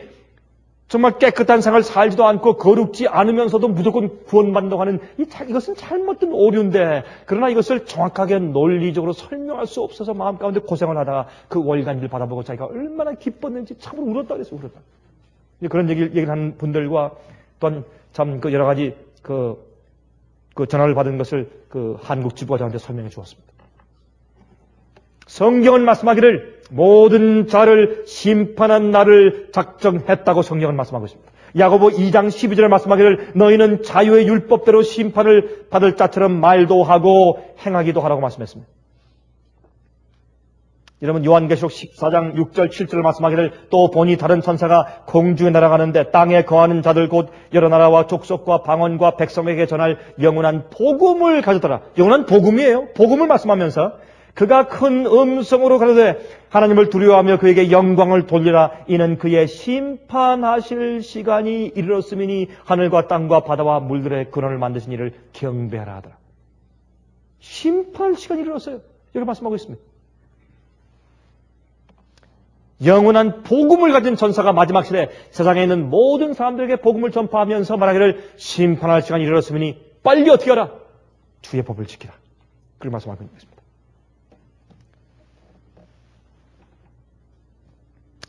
Speaker 1: 정말 깨끗한 생활을 살지도 않고 거룩지 않으면서도 무조건 구원받는다고 하는 이것은 잘못된 오류인데, 그러나 이것을 정확하게 논리적으로 설명할 수 없어서 마음 가운데 고생을 하다가 그 월간지를 받아보고 자기가 얼마나 기뻤는지 참으로 울었다 그랬어요. 울었다. 그런 얘기를 하는 분들과 또한 참 그 여러 가지 그 전화를 받은 것을 그 한국 지부가 저한테 설명해 주었습니다. 성경은 말씀하기를 모든 자를 심판한 날을 작정했다고 성경은 말씀하고 있습니다. 야고보 2장 12절에 말씀하기를 너희는 자유의 율법대로 심판을 받을 자처럼 말도 하고 행하기도 하라고 말씀했습니다. 여러분, 요한계시록 14장 6절 7절을 말씀하기를 또 보니 다른 천사가 공중에 날아가는데 땅에 거하는 자들 곧 여러 나라와 족속과 방언과 백성에게 전할 영원한 복음을 가졌더라. 영원한 복음이에요. 복음을 말씀하면서 그가 큰 음성으로 가로되 하나님을 두려워하며 그에게 영광을 돌리라. 이는 그의 심판하실 시간이 이르렀음이니 하늘과 땅과 바다와 물들의 근원을 만드신 이를 경배하라 하더라. 심판할 시간이 이르렀어요. 이렇게 말씀하고 있습니다. 영원한 복음을 가진 전사가 마지막 시대 세상에 있는 모든 사람들에게 복음을 전파하면서 말하기를 심판할 시간이 이르렀으니 빨리 어떻게 하라? 주의 법을 지키라. 그렇게 말씀하고 있습니다.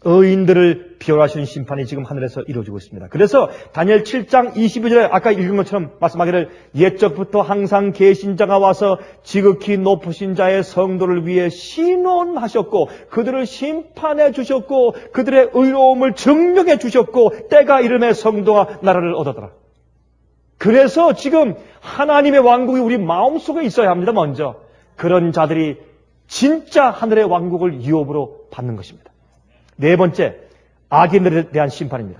Speaker 1: 의인들을 비열하시는 심판이 지금 하늘에서 이루어지고 있습니다. 그래서 다니엘 7장 22절에 아까 읽은 것처럼 말씀하기를 옛적부터 항상 계신 자가 와서 지극히 높으신 자의 성도를 위해 신원하셨고 그들을 심판해 주셨고 그들의 의로움을 증명해 주셨고 때가 이름의 성도가 나라를 얻었더라. 그래서 지금 하나님의 왕국이 우리 마음속에 있어야 합니다. 먼저 그런 자들이 진짜 하늘의 왕국을 유업으로 받는 것입니다. 네 번째, 악인들에 대한 심판입니다.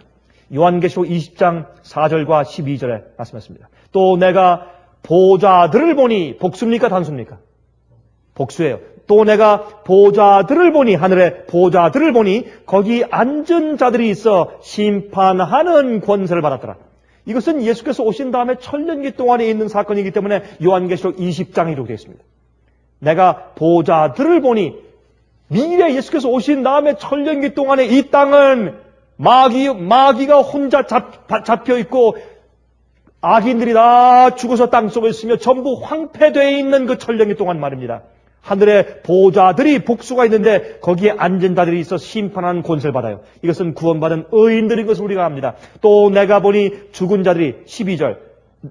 Speaker 1: 요한계시록 20장 4절과 12절에 말씀했습니다. 또 내가 보좌들을 보니, 복수입니까 단수입니까? 복수예요. 또 내가 보좌들을 보니, 하늘에 보좌들을 보니 거기 앉은 자들이 있어 심판하는 권세를 받았더라. 이것은 예수께서 오신 다음에 천년기 동안에 있는 사건이기 때문에 요한계시록 20장에 기록되어 있습니다. 내가 보좌들을 보니 미래 예수께서 오신 다음에 천년기 동안에 이 땅은 마귀가 혼자 잡혀 있고 악인들이 다 죽어서 땅속에 있으며 전부 황폐되어 있는 그 천령이 동안 말입니다. 하늘의 보좌들이 복수가 있는데 거기에 앉은 자들이 있어 심판하는 권세를 받아요. 이것은 구원받은 의인들인 것을 우리가 압니다. 또 내가 보니 죽은 자들이 12절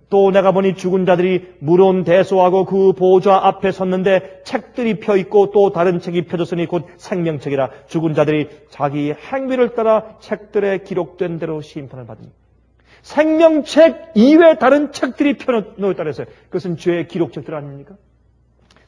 Speaker 1: 또 내가 보니 죽은 자들이 물온 대소하고 그 보좌 앞에 섰는데 책들이 펴있고 또 다른 책이 펴졌으니 곧 생명책이라. 죽은 자들이 자기 행위를 따라 책들에 기록된 대로 심판을 받으니. 생명책 이외 다른 책들이 펴놓였다 그랬어요. 그것은 죄의 기록책들 아닙니까?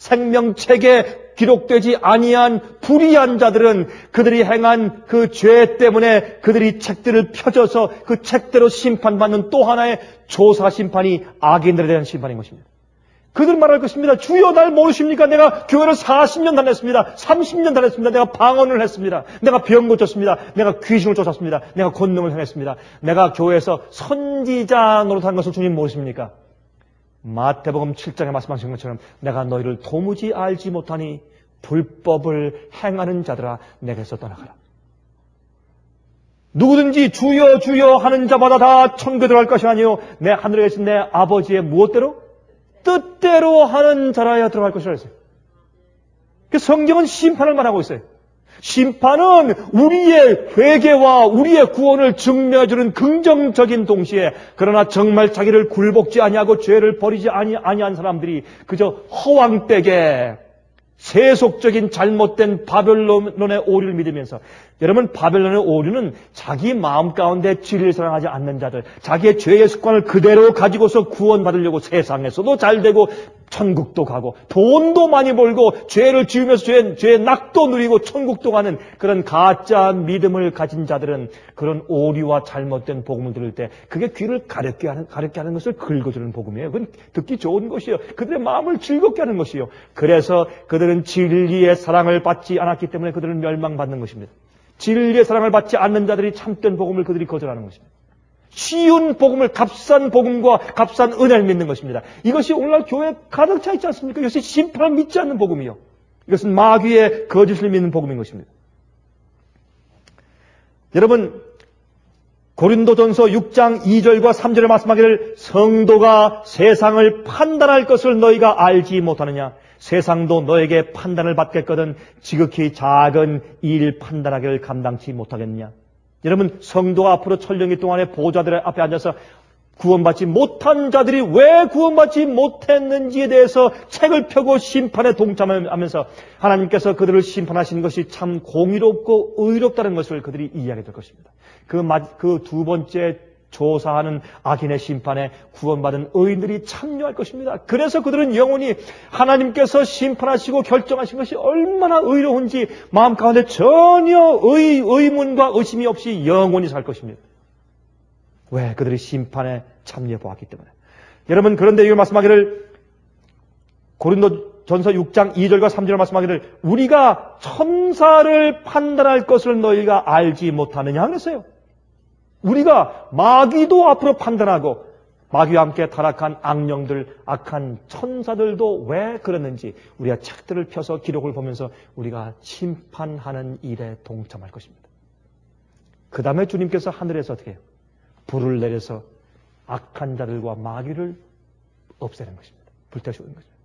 Speaker 1: 생명책에 기록되지 아니한 불의한 자들은 그들이 행한 그 죄 때문에 그들이 책들을 펴줘서 그 책대로 심판받는 또 하나의 조사 심판이 악인들에 대한 심판인 것입니다. 그들 말할 것입니다. 주여 날 모르십니까? 내가 교회를 40년 다녔습니다. 30년 다녔습니다. 내가 방언을 했습니다. 내가 병 고쳤습니다. 내가 귀신을 쫓았습니다. 내가 권능을 행했습니다. 내가 교회에서 선지자 노릇한 것을 주님 모르십니까? 마태복음 7장에 말씀하신 것처럼 내가 너희를 도무지 알지 못하니 불법을 행하는 자들아 내게서 떠나가라. 누구든지 주여 주여 하는 자마다 다 천국에 들어갈 것이 아니요 내 하늘에 계신 내 아버지의 무엇대로? 뜻대로 하는 자라야 들어갈 것이라 했어요. 그 성경은 심판을 말하고 있어요. 심판은 우리의 회개와 우리의 구원을 증명해주는 긍정적인 동시에 그러나 정말 자기를 굴복지 아니하고 죄를 버리지 아니한 사람들이 그저 허황되게 세속적인 잘못된 바벨론의 오류를 믿으면서 여러분 바벨론의 오류는 자기 마음 가운데 진리를 사랑하지 않는 자들 자기의 죄의 습관을 그대로 가지고서 구원받으려고 세상에서도 잘되고 천국도 가고 돈도 많이 벌고 죄를 지으면서 죄의 낙도 누리고 천국도 가는 그런 가짜 믿음을 가진 자들은 그런 오류와 잘못된 복음을 들을 때 그게 귀를 가렵게 하는 것을 긁어주는 복음이에요. 그건 듣기 좋은 것이에요. 그들의 마음을 즐겁게 하는 것이에요. 그래서 그들은 진리의 사랑을 받지 않았기 때문에 그들은 멸망받는 것입니다. 진리의 사랑을 받지 않는 자들이 참된 복음을 그들이 거절하는 것입니다. 쉬운 복음을 값싼 복음과 값싼 은혜를 믿는 것입니다. 이것이 오늘날 교회에 가득 차 있지 않습니까? 이것이 심판을 믿지 않는 복음이요. 이것은 마귀의 거짓을 믿는 복음인 것입니다. 여러분 고린도전서 6장 2절과 3절에 말씀하기를 성도가 세상을 판단할 것을 너희가 알지 못하느냐. 세상도 너에게 판단을 받겠거든 지극히 작은 일 판단하기를 감당치 못하겠느냐. 여러분 성도가 앞으로 천령기 동안에 보좌들 앞에 앉아서 구원받지 못한 자들이 왜 구원받지 못했는지에 대해서 책을 펴고 심판에 동참하면서 하나님께서 그들을 심판하시는 것이 참 공의롭고 의롭다는 것을 그들이 이해하게 될 것입니다. 그 두 번째 조사하는 악인의 심판에 구원받은 의인들이 참여할 것입니다. 그래서 그들은 영원히 하나님께서 심판하시고 결정하신 것이 얼마나 의로운지 마음 가운데 전혀 의문과 의심이 없이 영원히 살 것입니다. 왜? 그들이 심판에 참여해 보았기 때문에. 여러분 그런데 이걸 말씀하기를 고린도전서 6장 2절과 3절을 말씀하기를 우리가 천사를 판단할 것을 너희가 알지 못하느냐 그랬어요. 우리가 마귀도 앞으로 판단하고 마귀와 함께 타락한 악령들, 악한 천사들도 왜 그랬는지 우리가 책들을 펴서 기록을 보면서 우리가 심판하는 일에 동참할 것입니다. 그 다음에 주님께서 하늘에서 어떻게 해요? 불을 내려서 악한 자들과 마귀를 없애는 것입니다.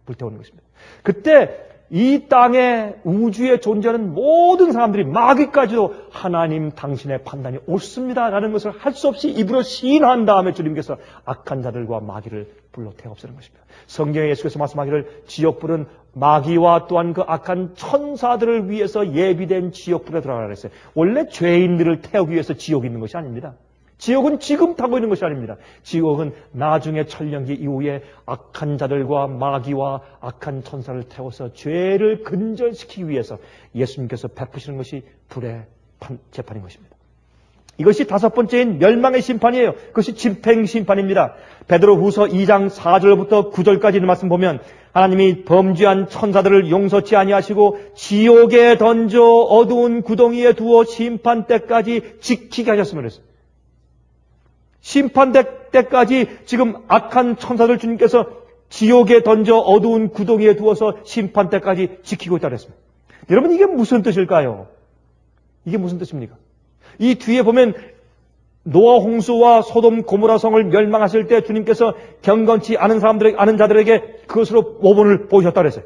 Speaker 1: 불태우는 것입니다. 그때 이 땅에 우주에 존재하는 모든 사람들이 마귀까지도 하나님 당신의 판단이 옳습니다라는 것을 할 수 없이 입으로 시인한 다음에 주님께서 악한 자들과 마귀를 불로 태워 없애는 것입니다. 성경에 예수께서 말씀하기를 지옥불은 마귀와 또한 그 악한 천사들을 위해서 예비된 지옥불에 들어가라 그랬어요. 원래 죄인들을 태우기 위해서 지옥이 있는 것이 아닙니다. 지옥은 지금 타고 있는 것이 아닙니다. 지옥은 나중에 천령기 이후에 악한 자들과 마귀와 악한 천사를 태워서 죄를 근절시키기 위해서 예수님께서 베푸시는 것이 불의 재판인 것입니다. 이것이 다섯 번째인 멸망의 심판이에요. 그것이 집행심판입니다. 베드로후서 2장 4절부터 9절까지 말씀 보면 하나님이 범죄한 천사들을 용서치 아니하시고 지옥에 던져 어두운 구덩이에 두어 심판 때까지 지키게 하셨음을 했어요. 심판 때까지 지금 악한 천사들 주님께서 지옥에 던져 어두운 구덩이에 두어서 심판 때까지 지키고 있다고 했습니다. 여러분 이게 무슨 뜻일까요? 이게 무슨 뜻입니까? 이 뒤에 보면 노아 홍수와 소돔 고모라 성을 멸망하실 때 주님께서 경건치 않은 사람들에게, 아는 자들에게 그것으로 모본을 보이셨다 그랬어요.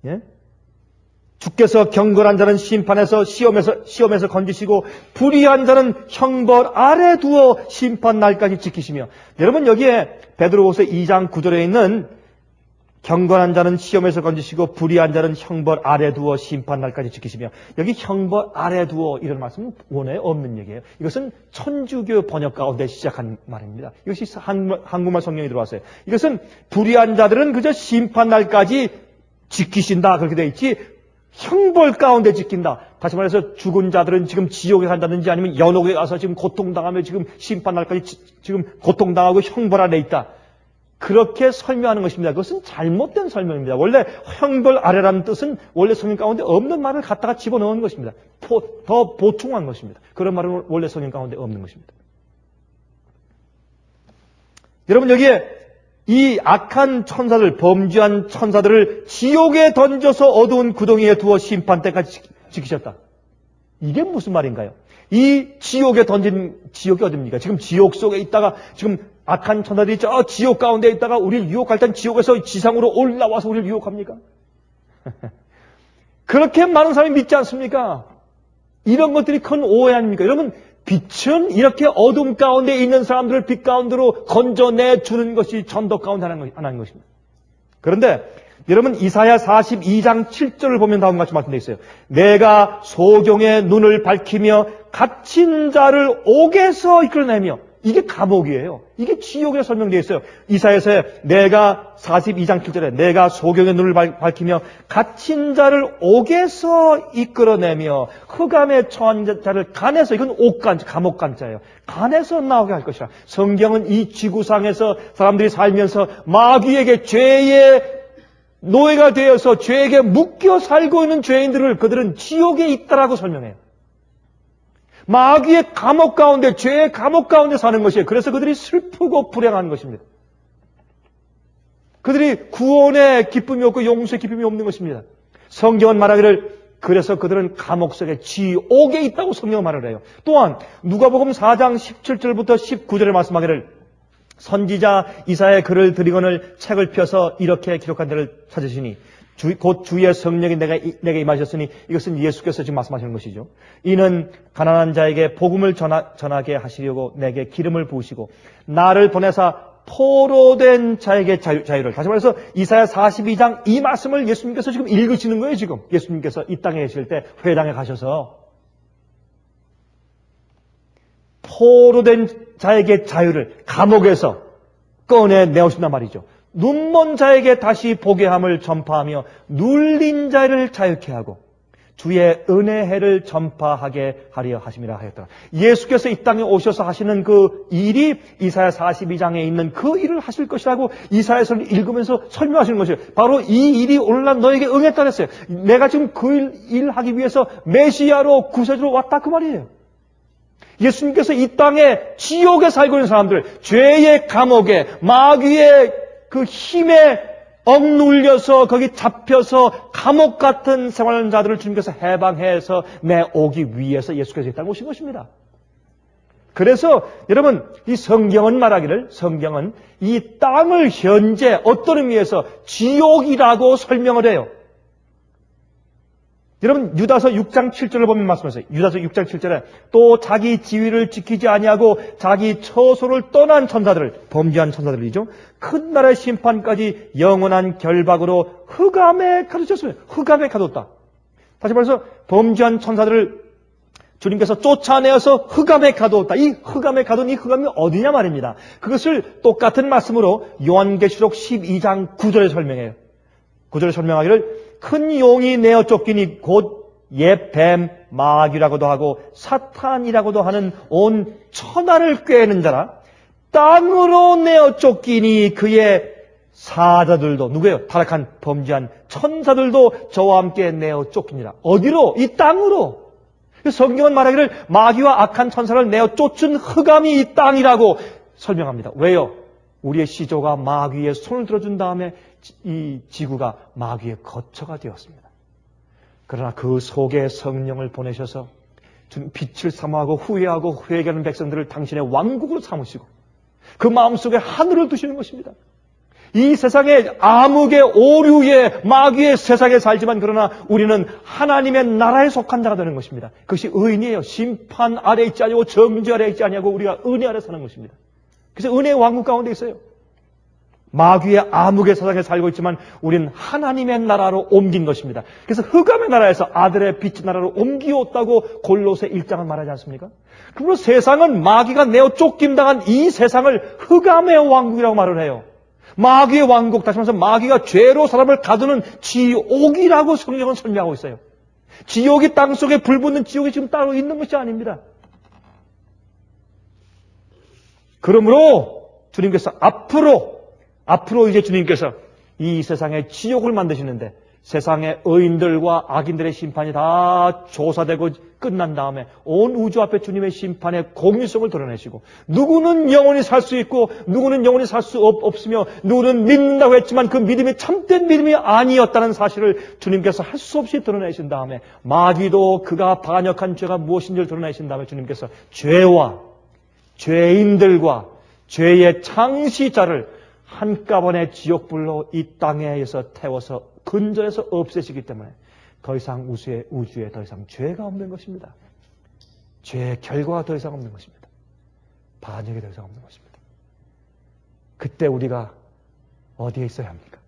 Speaker 1: 예? 주께서 경건한 자는 심판에서 시험에서 건지시고 불의한 자는 형벌 아래 두어 심판 날까지 지키시며. 여러분, 여기에 베드로후서 2장 9절에 있는 경건한 자는 시험에서 건지시고 불의한 자는 형벌 아래 두어 심판 날까지 지키시며, 여기 형벌 아래 두어 이런 말씀은 원어에 없는 얘기예요. 이것은 천주교 번역 가운데 시작한 말입니다. 이것이 한국말 성경에 들어왔어요. 이것은 불의한 자들은 그저 심판 날까지 지키신다 그렇게 되어 있지, 형벌 가운데 지킨다. 다시 말해서 죽은 자들은 지금 지옥에 간다든지 아니면 연옥에 가서 지금 고통당하며 지금 심판 날까지 지금 고통당하고 형벌 아래 있다, 그렇게 설명하는 것입니다. 그것은 잘못된 설명입니다. 원래 형벌 아래라는 뜻은 원래 성경 가운데 없는 말을 갖다가 집어넣은 것입니다. 더 보충한 것입니다. 그런 말은 원래 성경 가운데 없는 것입니다. 여러분, 여기에 이 악한 천사들, 범죄한 천사들을 지옥에 던져서 어두운 구덩이에 두어 심판 때까지 지키셨다. 이게 무슨 말인가요? 이 지옥에 던진, 지옥이 어딥니까? 지금 지옥 속에 있다가, 지금 악한 천사들이 저 지옥 가운데 있다가 우리를 유혹할 땐 지옥에서 지상으로 올라와서 우리를 유혹합니까? 그렇게 많은 사람이 믿지 않습니까? 이런 것들이 큰 오해 아닙니까? 여러분, 빛은 이렇게 어둠 가운데 있는 사람들을 빛 가운데로 건져내주는 것이 전도 가운데 하나인 것입니다. 그런데 여러분, 이사야 42장 7절을 보면 다음과 같이 말씀되어 있어요. 내가 소경의 눈을 밝히며 갇힌 자를 옥에서 이끌어내며. 이게 감옥이에요. 이게 지옥이라 설명되어 있어요. 이사야서에 내가 42장 7절에 내가 소경의 눈을 밝히며 갇힌 자를 옥에서 이끌어내며 흑암에 처한 자를 간에서, 이건 옥간, 감옥간자예요. 간에서 나오게 할 것이라. 성경은 이 지구상에서 사람들이 살면서 마귀에게 죄의 노예가 되어서 죄에게 묶여 살고 있는 죄인들을 그들은 지옥에 있다라고 설명해요. 마귀의 감옥 가운데, 죄의 감옥 가운데 사는 것이에요. 그래서 그들이 슬프고 불행한 것입니다. 그들이 구원의 기쁨이 없고 용서의 기쁨이 없는 것입니다. 성경은 말하기를 그래서 그들은 감옥 속에 지옥에 있다고 성경은 말을 해요. 또한 누가복음 4장 17절부터 19절에 말씀하기를 선지자 이사야의 글을 드리거늘 책을 펴서 이렇게 기록한 데를 찾으시니 곧 주의 성령이 내게 임하셨으니, 이것은 예수께서 지금 말씀하시는 것이죠. 이는 가난한 자에게 복음을 전하게 하시려고 내게 기름을 부으시고 나를 보내사 포로된 자에게 자유를. 다시 말해서 이사야 42장 이 말씀을 예수님께서 지금 읽으시는 거예요. 지금 예수님께서 이 땅에 계실 때 회당에 가셔서 포로된 자에게 자유를 감옥에서 꺼내내오신단 말이죠. 눈먼 자에게 다시 보게 함을 전파하며 눌린 자를 자유케 하고 주의 은혜의 해를 전파하게 하려 하심이라 하였더라. 예수께서 이 땅에 오셔서 하시는 그 일이 이사야 42장에 있는 그 일을 하실 것이라고 이사야서를 읽으면서 설명하시는 것이에요. 바로 이 일이 오늘날 너에게 응했다 그랬어요. 내가 지금 그 일을 하기 위해서 메시아로 구세주로 왔다 그 말이에요. 예수님께서 이 땅에 지옥에 살고 있는 사람들, 죄의 감옥에, 마귀의 그 힘에 억눌려서 거기 잡혀서 감옥 같은 생활하는 자들을 주님께서 해방해서 내오기 위해서 예수께서 이 땅에 오신 것입니다. 그래서 여러분, 이 성경은 말하기를, 성경은 이 땅을 현재 어떤 의미에서 지옥이라고 설명을 해요. 여러분, 유다서 6장 7절을 보면 말씀하세요. 유다서 6장 7절에 또 자기 지위를 지키지 아니하고 자기 처소를 떠난 천사들을, 범죄한 천사들이죠, 큰 날의 심판까지 영원한 결박으로 흑암에 가두셨습니다. 흑암에 가뒀다. 다시 말해서 범죄한 천사들을 주님께서 쫓아내어서 흑암에 가두었다. 이 흑암에 가둔 이 흑암이 어디냐 말입니다. 그것을 똑같은 말씀으로 요한계시록 12장 9절에 설명해요. 9절에 설명하기를 큰 용이 내어 쫓기니 곧 옛 뱀 마귀라고도 하고 사탄이라고도 하는 온 천하를 꾀는 자라. 땅으로 내어 쫓기니 그의 사자들도, 누구예요? 타락한 범죄한 천사들도 저와 함께 내어 쫓기니라. 어디로? 이 땅으로. 성경은 말하기를 마귀와 악한 천사를 내어 쫓은 흑암이 이 땅이라고 설명합니다. 왜요? 우리의 시조가 마귀의 손을 들어준 다음에 이 지구가 마귀의 거처가 되었습니다. 그러나 그 속에 성령을 보내셔서 빛을 사모하고 후회하고 회개하는 백성들을 당신의 왕국으로 삼으시고 그 마음속에 하늘을 두시는 것입니다. 이 세상에 암흑의 오류의 마귀의 세상에 살지만 그러나 우리는 하나님의 나라에 속한 자가 되는 것입니다. 그것이 의인이에요. 심판 아래 있지 아니고 정죄 아래 있지 아니고 우리가 은혜 아래 사는 것입니다. 그래서 은혜의 왕국 가운데 있어요. 마귀의 암흑의 세상에 살고 있지만 우리는 하나님의 나라로 옮긴 것입니다. 그래서 흑암의 나라에서 아들의 빛의 나라로 옮기었다고 골로새 1장은 말하지 않습니까? 그러므로 세상은 마귀가 내어 쫓김당한 이 세상을 흑암의 왕국이라고 말을 해요. 마귀의 왕국, 다시 말해서 마귀가 죄로 사람을 가두는 지옥이라고 성경은 설명하고 있어요. 지옥이 땅속에 불 붙는 지옥이 지금 따로 있는 것이 아닙니다. 그러므로 주님께서 앞으로 이제 주님께서 이 세상에 지옥을 만드시는데 세상의 의인들과 악인들의 심판이 다 조사되고 끝난 다음에 온 우주 앞에 주님의 심판의 공의성을 드러내시고 누구는 영원히 살 수 있고 누구는 영원히 살 수 없으며 누구는 믿는다고 했지만 그 믿음이 참된 믿음이 아니었다는 사실을 주님께서 할 수 없이 드러내신 다음에 마귀도 그가 반역한 죄가 무엇인지를 드러내신 다음에 주님께서 죄와 죄인들과 죄의 창시자를 한꺼번에 지옥불로 이 땅에서 태워서 근절해서 없애시기 때문에 더 이상 우주에 더 이상 죄가 없는 것입니다. 죄의 결과가 더 이상 없는 것입니다. 반역이 더 이상 없는 것입니다. 그때 우리가 어디에 있어야 합니까?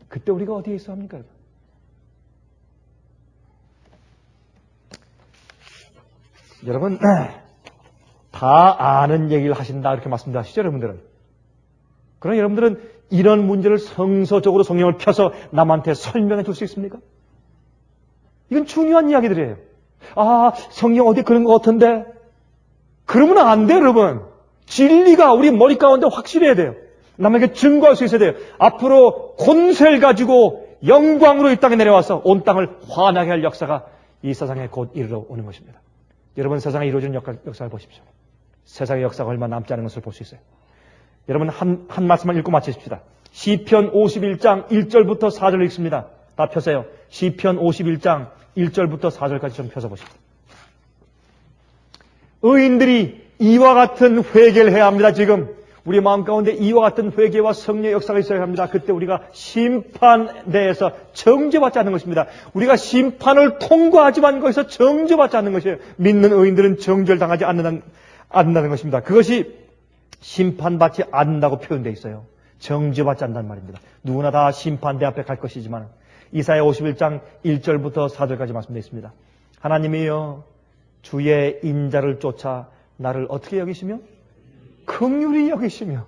Speaker 1: 그때 우리가 어디에 있어야 합니까? 여러분 다 아는 얘기를 하신다 이렇게 말씀하시죠, 여러분들은. 그러나 여러분들은 이런 문제를 성서적으로 성경을 펴서 남한테 설명해 줄 수 있습니까? 이건 중요한 이야기들이에요. 아, 성경 어디 그런 것 같은데? 그러면 안 돼요, 여러분. 진리가 우리 머리 가운데 확실해야 돼요. 남에게 증거할 수 있어야 돼요. 앞으로 권세를 가지고 영광으로 이 땅에 내려와서 온 땅을 환하게 할 역사가 이 세상에 곧 이르러 오는 것입니다. 여러분 세상에 이루어지는 역사를 보십시오. 세상의 역사가 얼마 남지 않은 것을 볼 수 있어요. 여러분 한 말씀만 읽고 마치십시다. 시편 51장 1절부터 4절 읽습니다. 다 펴세요. 시편 51장 1절부터 4절까지 좀 펴서 보십시오. 의인들이 이와 같은 회개를 해야 합니다. 지금 우리 마음 가운데 이와 같은 회개와 성령의 역사가 있어야 합니다. 그때 우리가 심판대에서 정죄받지 않는 것입니다. 우리가 심판을 통과하지만 거기서 정죄받지 않는 것이에요. 믿는 의인들은 정죄를 당하지 않는다는 것입니다. 그것이 심판받지 않는다고 표현되어 있어요. 정죄받지 않는다는 말입니다. 누구나 다 심판대 앞에 갈 것이지만 이사야 51장 1절부터 4절까지 말씀되어 있습니다. 하나님이여 주의 인자를 쫓아 나를 어떻게 여기시며? 긍휼히 여기시며.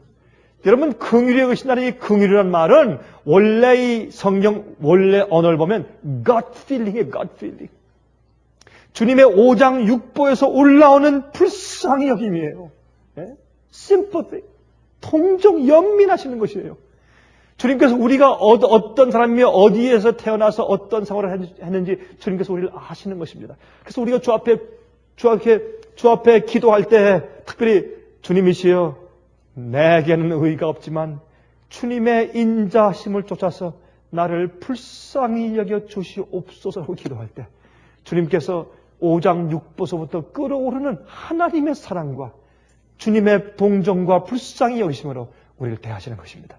Speaker 1: 여러분 긍휼히 여기신다는 이 긍휼이라는 말은 원래 이 성경 원래 언어를 보면 God feeling이에요. God feeling. 주님의 5장 6보에서 올라오는 불쌍히 여김이에요. 네? sympathy, 통정, 연민하시는 것이에요. 주님께서 우리가 어떤 사람이며 어디에서 태어나서 어떤 생활을 했는지 주님께서 우리를 아시는 것입니다. 그래서 우리가 주 앞에 기도할 때 특별히 주님이시여 내게는 의가 없지만 주님의 인자심을 쫓아서 나를 불쌍히 여겨 주시옵소서라고 기도할 때 주님께서 5장 6보서부터 끓어오르는 하나님의 사랑과 주님의 동정과 불쌍히 여기심으로 우리를 대하시는 것입니다.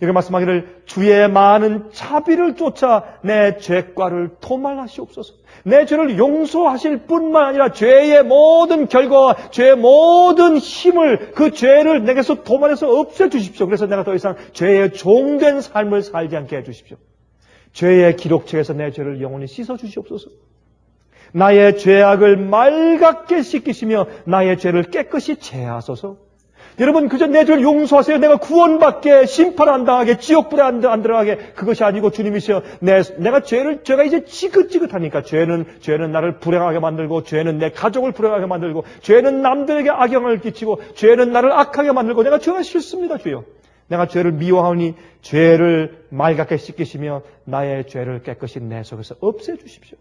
Speaker 1: 여기 말씀하기를 주의 많은 자비를 쫓아 내 죄과를 도말하시옵소서. 내 죄를 용서하실 뿐만 아니라 죄의 모든 결과와 죄의 모든 힘을 그 죄를 내게서 도말해서 없애주십시오. 그래서 내가 더 이상 죄의 종된 삶을 살지 않게 해주십시오. 죄의 기록책에서 내 죄를 영원히 씻어주시옵소서. 나의 죄악을 맑게 씻기시며 나의 죄를 깨끗이 제하소서. 여러분 그저 내 죄를 용서하세요. 내가 구원받게 심판 안 당하게 지옥불에 안 들어가게 그것이 아니고 주님이시여 내가 죄가 이제 지긋지긋하니까 죄는 나를 불행하게 만들고 죄는 내 가족을 불행하게 만들고 죄는 남들에게 악영을 끼치고 죄는 나를 악하게 만들고 내가 죄가 싫습니다 주여. 내가 죄를 미워하오니 죄를 맑게 씻기시며 나의 죄를 깨끗이 내 속에서 없애주십시오.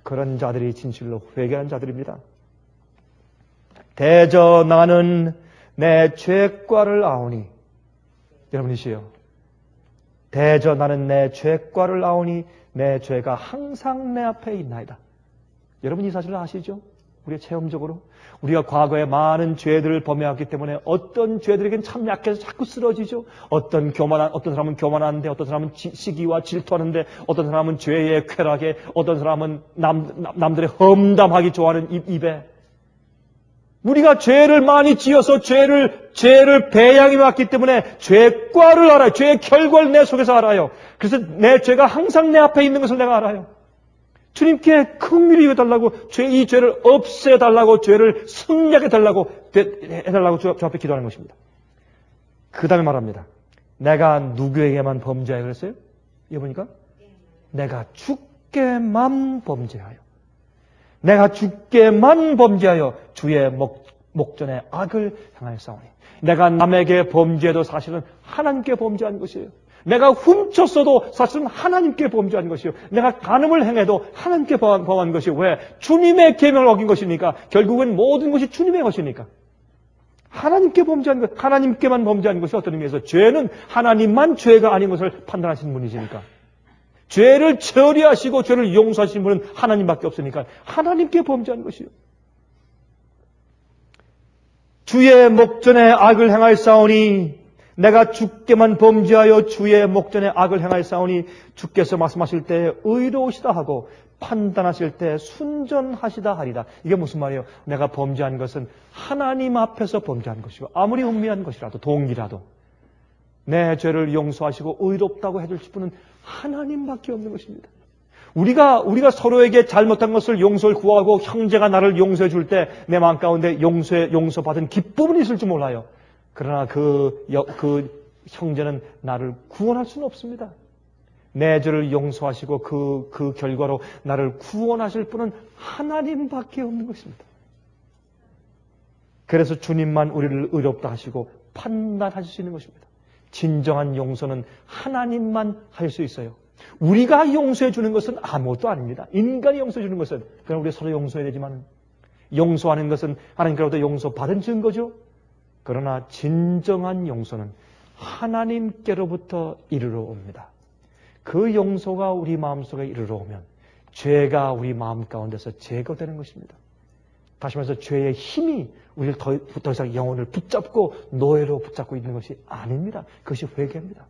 Speaker 1: 그런 자들이 진실로 회개한 자들입니다. 대저 나는 내 죄과를 아오니 여러분이시여 대저 나는 내 죄과를 아오니 내 죄가 항상 내 앞에 있나이다. 여러분 이 사실을 아시죠? 우리의 체험적으로 우리가 과거에 많은 죄들을 범해왔기 때문에 어떤 죄들에겐 참 약해서 자꾸 쓰러지죠. 어떤 사람은 교만한데, 어떤 사람은 시기와 질투하는데, 어떤 사람은 죄의 쾌락에, 어떤 사람은 남들의 험담하기 좋아하는 입에. 우리가 죄를 많이 지어서 죄를 배양해 왔기 때문에 죄과를 알아요. 죄의 결과를 내 속에서 알아요. 그래서 내 죄가 항상 내 앞에 있는 것을 내가 알아요. 주님께 긍휼히 여겨달라고, 이 죄를 없애달라고, 죄를 승리하게 해달라고 주 앞에 기도하는 것입니다. 그 다음에 말합니다. 내가 누구에게만 범죄하여 그랬어요? 이거 보니까 내가 주께만 범죄하여, 내가 주께만 범죄하여 주의 목전에 악을 행하였사오니. 내가 남에게 범죄해도 사실은 하나님께 범죄한 것이에요. 내가 훔쳤어도 사실은 하나님께 범죄한 것이요. 내가 간음을 행해도 하나님께 범한 것이요. 왜? 주님의 계명을 어긴 것이니까. 결국은 모든 것이 주님의 것이니까. 하나님께 범죄한 것, 하나님께만 범죄한 것이 어떤 의미에서 죄는 하나님만 죄가 아닌 것을 판단하시는 분이시니까. 죄를 처리하시고 죄를 용서하시는 분은 하나님밖에 없으니까 하나님께 범죄한 것이요. 주의 목전에 악을 행하였사오니, 내가 주께만 범죄하여 주의 목전에 악을 행하였사오니, 주께서 말씀하실 때 의로우시다 하고 판단하실 때 순전하시다 하리다. 이게 무슨 말이에요? 내가 범죄한 것은 하나님 앞에서 범죄한 것이고, 아무리 은밀한 것이라도, 동기라도 내 죄를 용서하시고 의롭다고 해줄 분은 하나님밖에 없는 것입니다. 우리가 서로에게 잘못한 것을 용서를 구하고 형제가 나를 용서해 줄 때 내 마음 가운데 용서받은 기쁨은 있을 줄 몰라요. 그러나 그 형제는 나를 구원할 수는 없습니다. 내 죄를 용서하시고 그 결과로 나를 구원하실 분은 하나님밖에 없는 것입니다. 그래서 주님만 우리를 의롭다 하시고 판단하실 수 있는 것입니다. 진정한 용서는 하나님만 할 수 있어요. 우리가 용서해 주는 것은 아무것도 아닙니다. 인간이 용서해 주는 것은, 그럼 우리 서로 용서해야 되지만, 용서하는 것은 하나님께로부터 용서받은 증거죠. 그러나 진정한 용서는 하나님께로부터 이르러 옵니다. 그 용서가 우리 마음속에 이르러 오면 죄가 우리 마음 가운데서 제거되는 것입니다. 다시 말해서 죄의 힘이 우리를 더 이상 영혼을 붙잡고 노예로 붙잡고 있는 것이 아닙니다. 그것이 회개입니다.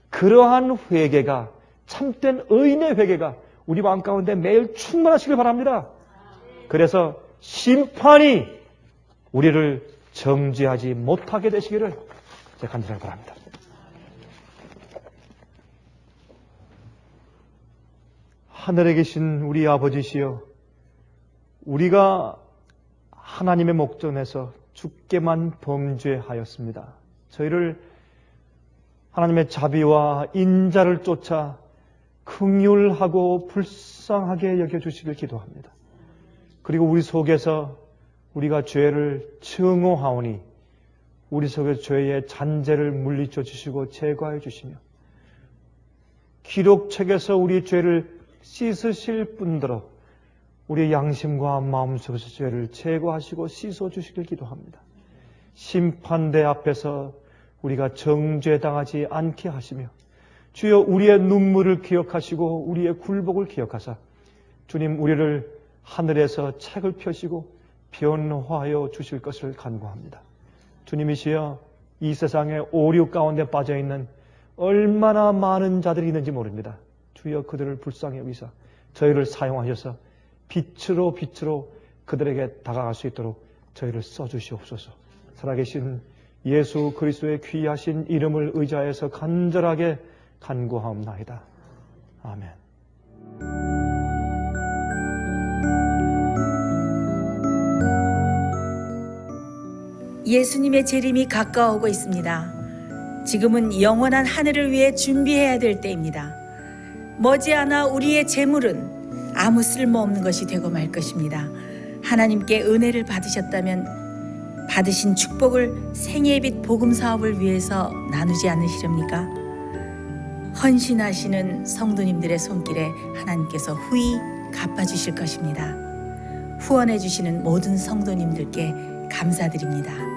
Speaker 1: 그러한 회개가, 참된 의인의 회개가 우리 마음 가운데 매일 충만하시길 바랍니다. 그래서 심판이 우리를 정죄하지 못하게 되시기를 제가 간절하게 바랍니다. 하늘에 계신 우리 아버지시여, 우리가 하나님의 목전에서 주께만 범죄하였습니다. 저희를 하나님의 자비와 인자를 쫓아 긍휼하고 불쌍하게 여겨주시길 기도합니다. 그리고 우리 속에서 우리가 죄를 증오하오니 우리 속의 죄의 잔재를 물리쳐 주시고 제거해 주시며, 기록책에서 우리 죄를 씻으실 뿐더러 우리의 양심과 마음속에서 죄를 제거하시고 씻어 주시길 기도합니다. 심판대 앞에서 우리가 정죄당하지 않게 하시며, 주여 우리의 눈물을 기억하시고 우리의 굴복을 기억하사 주님 우리를 하늘에서 책을 펴시고 변화하여 주실 것을 간구합니다. 주님이시여, 이 세상에 오류 가운데 빠져있는 얼마나 많은 자들이 있는지 모릅니다. 주여 그들을 불쌍히 여기사 저희를 사용하셔서 빛으로 그들에게 다가갈 수 있도록 저희를 써주시옵소서. 살아계신 예수 그리스도의 귀하신 이름을 의지하여서 간절하게 간구하옵나이다. 아멘.
Speaker 2: 예수님의 재림이 가까워오고 있습니다. 지금은 영원한 하늘을 위해 준비해야 될 때입니다. 머지않아 우리의 재물은 아무 쓸모없는 것이 되고 말 것입니다. 하나님께 은혜를 받으셨다면 받으신 축복을 생애빛 복음 사업을 위해서 나누지 않으시렵니까? 헌신하시는 성도님들의 손길에 하나님께서 후히 갚아주실 것입니다. 후원해 주시는 모든 성도님들께 감사드립니다.